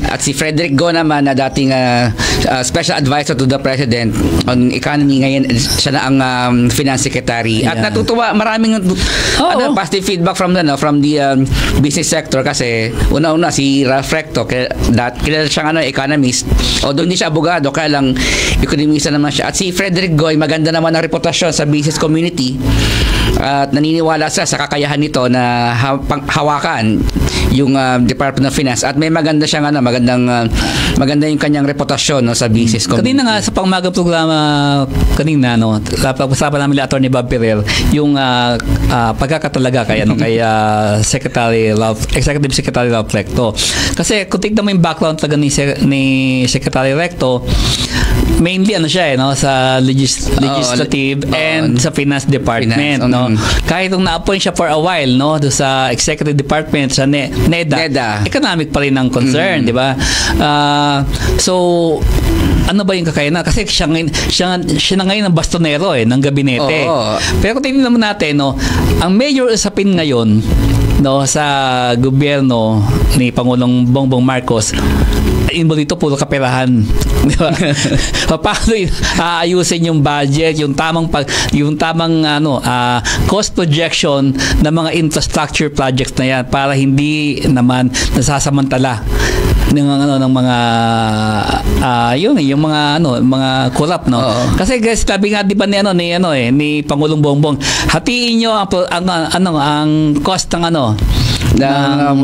At si Frederick Go naman na dating special advisor to the president on economy, ngayon siya na ang finance secretary. At natutuwa, maraming positive feedback from the business sector kasi una-una si Ralph Recto, kilala siyang economist, although hindi siya abogado, kaya lang ekonomista naman siya. At si Frederick Go, maganda naman ang reputasyon sa business community at naniniwala siya sa kakayahan nito na hawakan yung Department of Finance at may maganda siyang maganda yung kanyang reputasyon sa business community. Kanina nga sa pangmagang programa pag-usapan namin ni Attorney Bob Ferrer yung pagkakatalaga kay Executive Secretary Ralph Recto. Kasi kung tignan mo yung background talaga ni Secretary Recto, mainly siya sa legislative and sa finance department, Kahit nung na-appoint siya for a while do sa executive department, NEDA. Economic pa rin ang concern, di ba? So, ano ba yung kakayanan? Kasi siya na ngayon ang bastonero ng gabinete. Pero kung tingnan naman natin, no, ang major usapin ngayon, no, sa gobyerno ni Pangulong Bongbong Marcos, dito puro kaperahan, di ba? Paano aayusin yung budget, yung tamang cost projection ng mga infrastructure projects na yan para hindi naman nasasamantala ng mga yung mga corrupt, no. Kasi guys, sabi nga di ba ni Pangulong Bongbong, hatiin niyo ang cost ng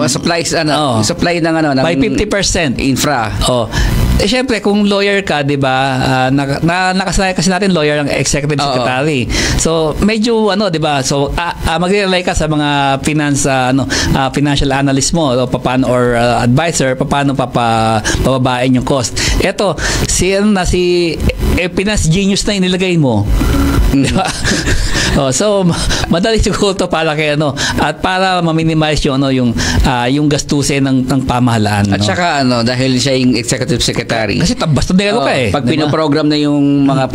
supplies supply ng by 50% infra. Syempre kung lawyer ka, 'di ba? Nakasanay kasi natin lawyer ang executive secretary. So medyo 'di ba? So magre-rely ka sa mga financial analyst mo or advisor paano pababain yung cost. Ito si finance genius na inilagay mo. Diba? So madali siguro to para kay at para ma-minimize yung gastusin ng pamahalaan. At saka dahil siya yung executive secretary. Kasi bastonero ka Pag diba? Pinoprogram na yung mga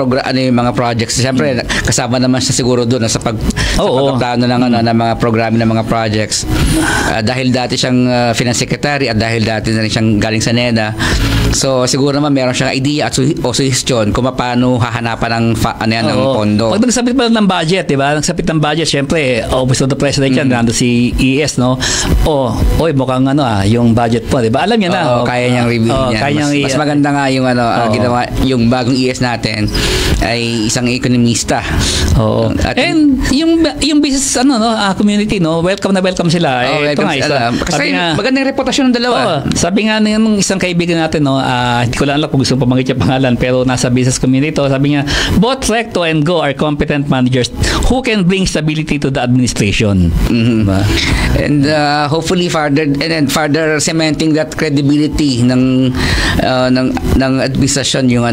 mga projects, siyempre kasama naman siya siguro doon sa pagplano ng mga programa ng mga projects. Dahil dati siyang finance secretary at dahil dati na rin siyang galing sa NEDA. So siguro naman meron siyang idea at suggestion kung paano hahanapan ng pondo. Pag nagsabit pa ng budget, di ba? Nagsabit ng budget, syempre, Office of the President yan, nando si ES, no? Mukhang yung budget po, di ba? Alam niya na. Kaya niyang review niya. Mas maganda nga yung ginawa, yung bagong ES natin ay isang ekonomista. And yung business community, no? Welcome na welcome sila. Welcome sila. Kasi magandang reputasyon ng dalawa. Sabi nga ng isang kaibigan natin, no, hindi ko lang alam kung gusto mo pamangit yung pangalan, pero nasa business community to, sabi niya, both Recto and Go are competent managers who can bring stability to the administration. And hopefully further cementing that credibility ng administration yung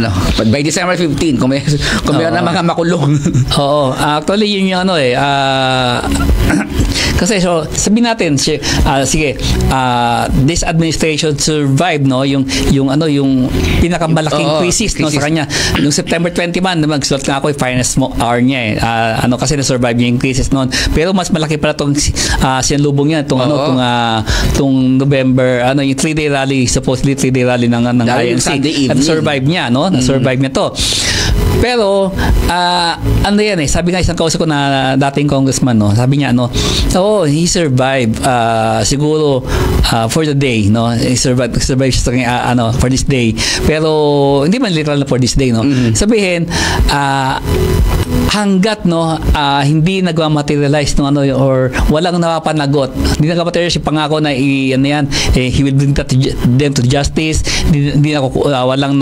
by December 15 kung meron na mga makulong. Actually yun yung kasi sabihin natin this administration survived, no, yung pinakamalaking crisis, no, sa kanya yung September 21 magsulat nga ako yung finest hour niya kasi na-survive niya yung crisis noon, pero mas malaki pala tong sinlubong niya tong November yung 3-day rally, supposedly 3-day rally ng INC at survive niya, no, na-survive niya to. Pero sabi nga isang kausap ko na dating congressman, no, sabi niya he survived siguro for the day, no, he survived siya for this day, pero hindi man literal na for this day, no. Sabihin hanggat hindi nagma-materialize or walang napapanagot, hindi nagma-materialize yung pangako na he will bring them to justice, hindi walang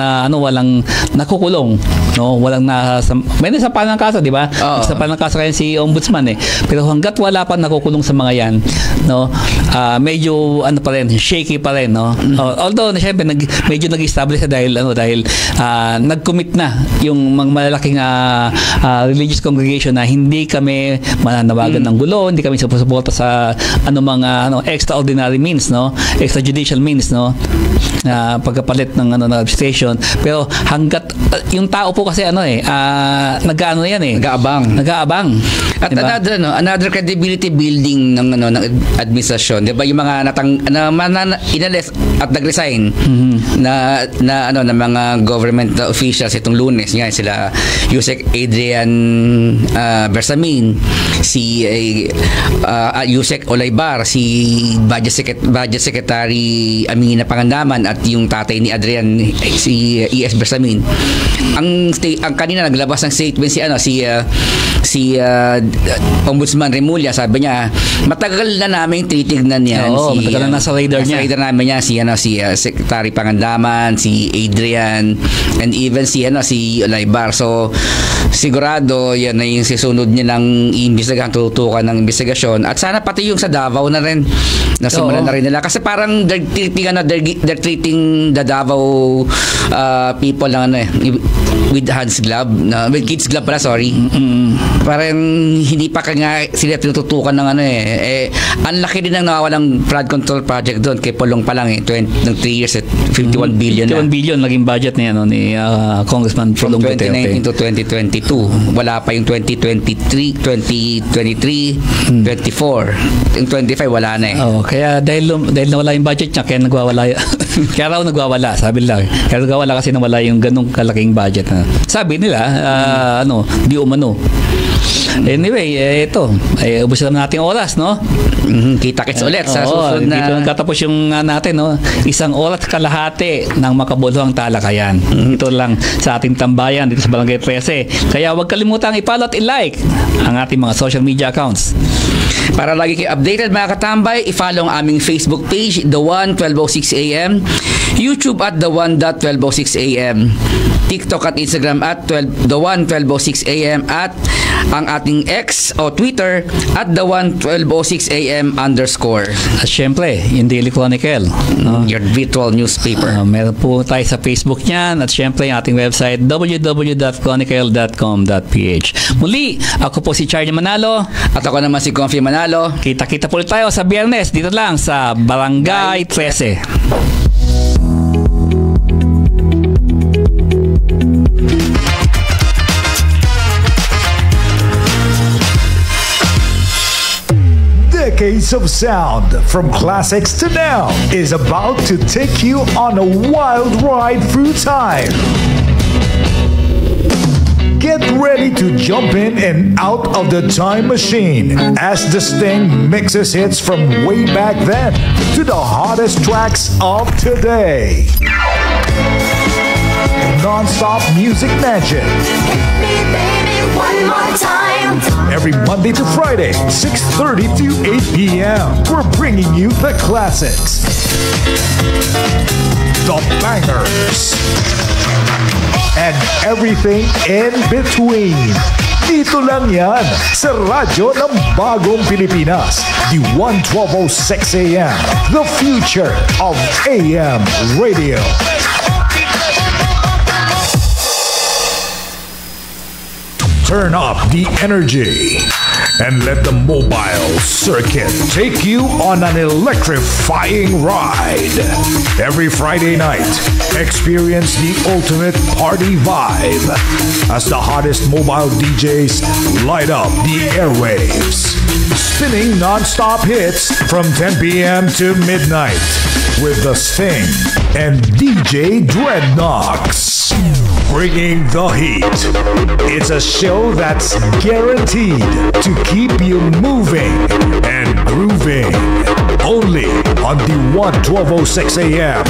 nakukulong, no, may nasampahan ng kaso, di ba? Nasampahan ng kaso kaya si ombudsman pero hanggat wala pa nakukulong sa mga yan, no, medyo pa rin, shaky pa rin, no. Although syempre medyo nag-establish dahil nag-commit na yung mga malalaking religious congregation na hindi kami mananawagan ng gulo, hindi kami suporta sa mga extraordinary means, no, extrajudicial means, no, pagkapalit ng administration. Pero hanggat yung tao po kasi nag-aabang. At diba? Another credibility building ng administrasyon, 'di ba, yung mga inalis at nag-resign na mga government officials itong Lunes, nga sila Yusek Adrian Bersamin, si Yusek Olaybar, si Budget Secretary Amina Pangandaman at yung tatay ni Adrian, si ES Bersamin. Ang kanina naglabas ng statement si Ombudsman Remulla, sabi niya matagal na namin titignan yan. Matagal na nasa radar niya. Nasa radar namin niya si Secretary Pangandaman, si Adrian, and even si Olaybar. So sigurado So yan na yung sisunod nilang iimbestigahan, tututukan ng investigasyon. At sana pati yung sa Davao na rin, nasimulan na rin nila. Kasi parang they're treating the Davao people ng with hands glove, with kids glove pala, sorry. Parang hindi pa kanya sila tinututukan ng ang laki din ng nawawalang flood control project doon kay Pulong pa lang ng 3 years at 51 billion 51 billion naging budget niya ni Congressman Pulong Duterte. From 2019 to 2022. Wala pa yung 2023, 2023, 24. Yung 25 wala na eh. Kaya dahil nawala yung budget niya, kaya nagwawala. Kaya raw nagwawala, sabi lang. Kaya nagwawala kasi nawala yung ganung kalaking budget na. Sabi nila, di umano. Anyway, ito. Ubus naman natin oras, no? Kita-kits ulit sa susunod na. Dito katapos yung natin, no? 1 oras kalahati ng makabuluhang talakayan. Ito lang sa ating tambayan dito sa Barangay 13. Kaya huwag kalimutang i-follow at i-like ang ating mga social media accounts. Para lagi kayo updated mga katambay, i-follow ang aming Facebook page, The One 1206 AM, YouTube at The One 1206 AM, TikTok at Instagram at The One 1206 AM, at ang ating X o Twitter at The One 1206 AM _ At syempre, yung Daily Chronicle, your virtual newspaper. Meron po tayo sa Facebook niyan, at syempre yung ating website www.chronicle.com.ph. Muli, ako po si Charlie Manalo. At ako naman si Confi Manalo. Kita-kita po tayo sa Biyernes dito lang sa Barangay 13. Decades of sound, from classics to now, is about to take you on a wild ride through time. Get ready to jump in and out of the time machine as the Sting mixes hits from way back then to the hottest tracks of today. Non-stop music magic. One more time. Every Monday to Friday, 6:30 to 8 p.m. We're bringing you the classics, the bangers, and everything in between. Dito lang yan sa radyo ng Bagong Pilipinas, the 1206 AM, the future of AM radio. Turn up the energy and let the mobile circuit take you on an electrifying ride. Every Friday night, experience the ultimate party vibe as the hottest mobile DJs light up the airwaves, spinning non-stop hits from 10 p.m. to midnight with The Sting and DJ Dreadnoks. Bringing the heat. It's a show that's guaranteed to keep you moving and grooving. Only on the 1206 AM.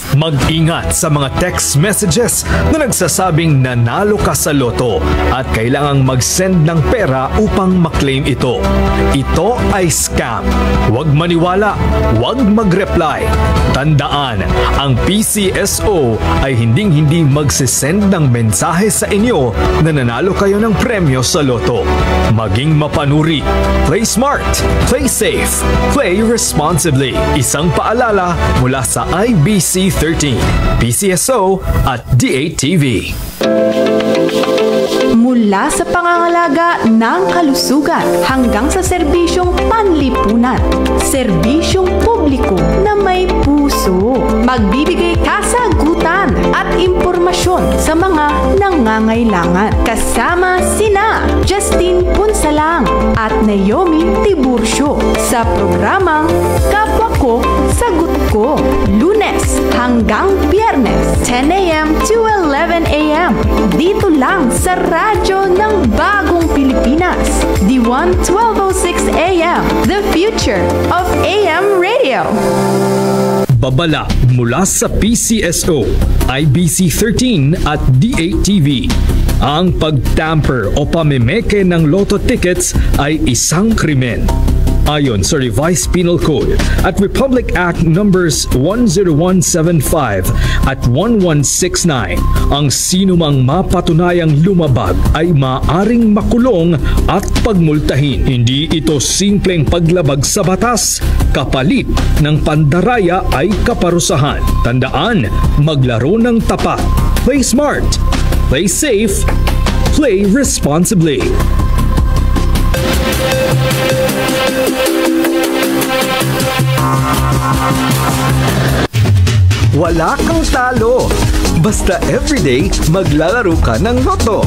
Mag-ingat sa mga text messages na nagsasabing nanalo ka sa loto at kailangang mag-send ng pera upang maklaim ito. Ito ay scam. Huwag maniwala, huwag mag-reply. Tandaan, ang PCSO ay hindi magsisend ng mensahe sa inyo na nanalo kayo ng premyo sa loto. Maging mapanuri. Play smart, play safe, play responsibly. Isang paalala mula sa IBC 13, PCSO at DATV. Mula sa pangangalaga ng kalusugan hanggang sa serbisyong panlipunan, serbisyong publiko na may puso. Magbibigay kasagutan at impormasyon sa mga nangangailangan. Kasama sina Justine Punsalang at Naomi Tiburcio sa programang Kapwa Ko, Sagot Ko. Lunes hanggang Biyernes, 10 a.m. to 11 a.m. Dito lang sa radyo ng Bagong Pilipinas, the 1206 AM, the future of AM radio. Babala mula sa PCSO, IBC 13 at DATV. Ang pagtamper o pamimeke ng lotto tickets ay isang krimen. Ayon sa Revised Penal Code at Republic Act numbers 10175 at 1169, ang sinumang mapatunayang lumabag ay maaring makulong at pagmultahin. Hindi ito simpleng paglabag sa batas, kapalit ng pandaraya ay kaparusahan. Tandaan, maglaro ng tapat. Play smart, play safe, play responsibly. Wala kang talo. Basta everyday maglalaro ka ng Lotto.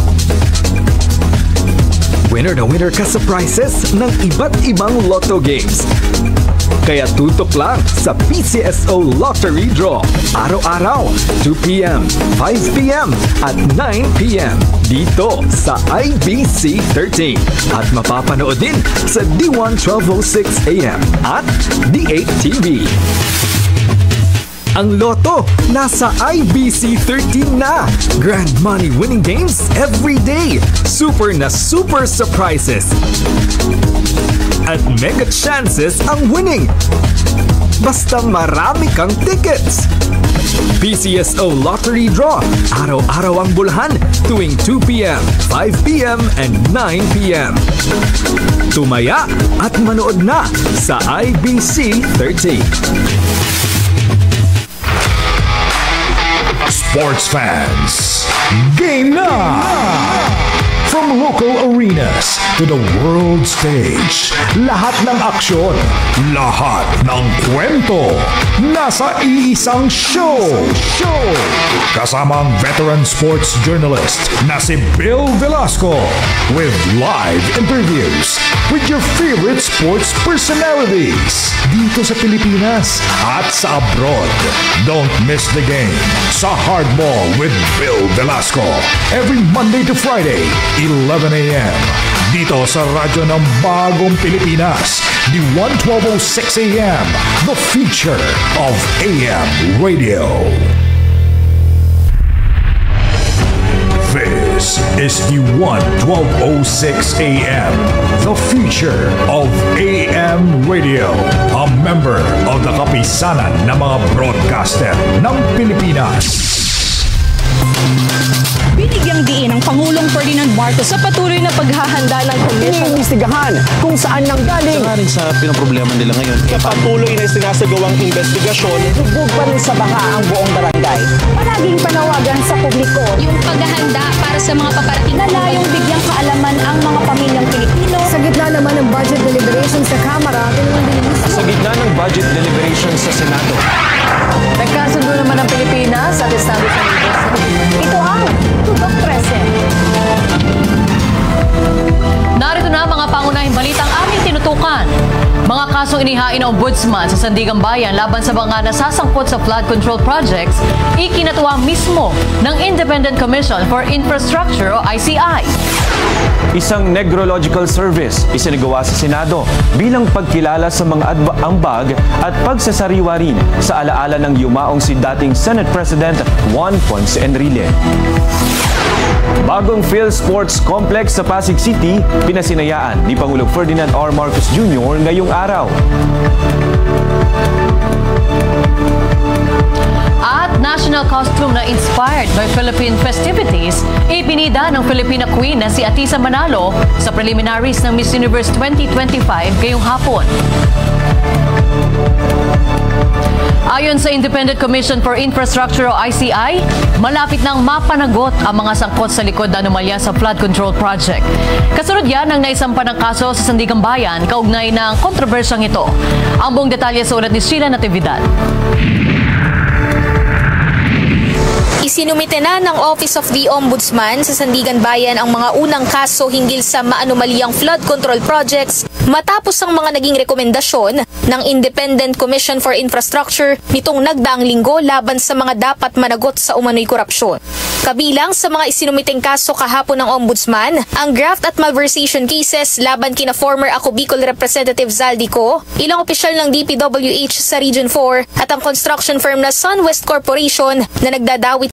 Winner na winner ka sa prizes ng iba't ibang Lotto games. Kaya tutok lang sa PCSO Lottery Draw. Araw-araw, 2 p.m., 5 p.m. at 9 p.m. dito sa IBC 13. At mapapanood din sa D1 12:06 a.m. at D8 TV. Ang Lotto nasa IBC 13 na. Grand money winning games every day. Super na super surprises. At mega chances ang winning. Basta marami kang tickets. PCSO Lottery Draw. Araw-araw ang bulahan tuwing 2 p.m., 5 p.m. and 9 p.m. Tumaya at manood na sa IBC 13. Sports fans, game na! From local arenas to the world stage, lahat ng aksyon, lahat ng kwento, nasa iisang show. Kasama ang veteran sports journalist na si Bill Velasco with live interviews with your favorite sports personalities dito sa Pilipinas at sa abroad. Don't miss the game sa Hardball with Bill Velasco every Monday to Friday, 11 a.m. dito sa radyo ng Bagong Pilipinas, D1 12:06 a.m. The future of AM radio. This is D1 12:06 a.m. The future of AM radio. A member of the kapisanan ng mga broadcaster ng Pilipinas. Binigyang diin ng Pangulong Ferdinand Marcos sa patuloy na paghahanda ng komisyon. Iimbestigahan kung saan nanggaling. Saka rin sa pinoproblema nila ngayon. Sa patuloy na sinasagawang investigasyon, Lubog pa rin sa baha ang buong barangay. Palaging panawagan sa publiko. Yung paghahanda para sa mga paparating na layong bigyang kaalaman ang mga pamilyang Pilipino. Sa gitna naman ng budget deliberations sa Kamara, sa gitna ng budget deliberations sa Senado. Nagkasundo naman ang Pilipinas at Estados Unidos. Ito ang Tutok Present. Narito na mga pangunahing balitang aming tinutukan. Mga kasong inihain ng Ombudsman sa Sandigan Bayan laban sa mga nasasangkot sa flood control projects, ikinatuwa mismo ng Independent Commission for Infrastructure o ICI. Isang negrological service isinagawa sa Senado bilang pagkilala sa mga ambag at pagsasariwa rin sa alaala ng yumaong si dating Senate President Juan Ponce Enrile. Bagong PhilSports Complex sa Pasig City, pinasinayaan ni Pangulong Ferdinand R. Marcos Jr. ngayong araw. At national costume na inspired by Philippine festivities, ipinida ng Filipina Queen na si Atisa Manalo sa preliminaries ng Miss Universe 2025 ngayong hapon. Ayon sa Independent Commission for Infrastructure o ICI, malapit nang mapanagot ang mga sangkot sa likod na anomalya sa flood control project. Kasunod yan ang naisampa ng kaso sa Sandigan Bayan kaugnay ng kontrobersyang ito. Ang buong detalye sa ulat ni Sheila Natividad. Isinumite na ng Office of the Ombudsman sa Sandigan Bayan ang mga unang kaso hinggil sa maanumalyang flood control projects matapos ang mga naging rekomendasyon ng Independent Commission for Infrastructure nitong nagdaang linggo laban sa mga dapat managot sa umano'y korupsyon. Kabilang sa mga isinumiteng kaso kahapon ng Ombudsman, ang graft at malversation cases laban kina former Ako Bicol Representative Zaldico, ilang opisyal ng DPWH sa Region 4 at ang construction firm na SunWest Corporation na nagdadawit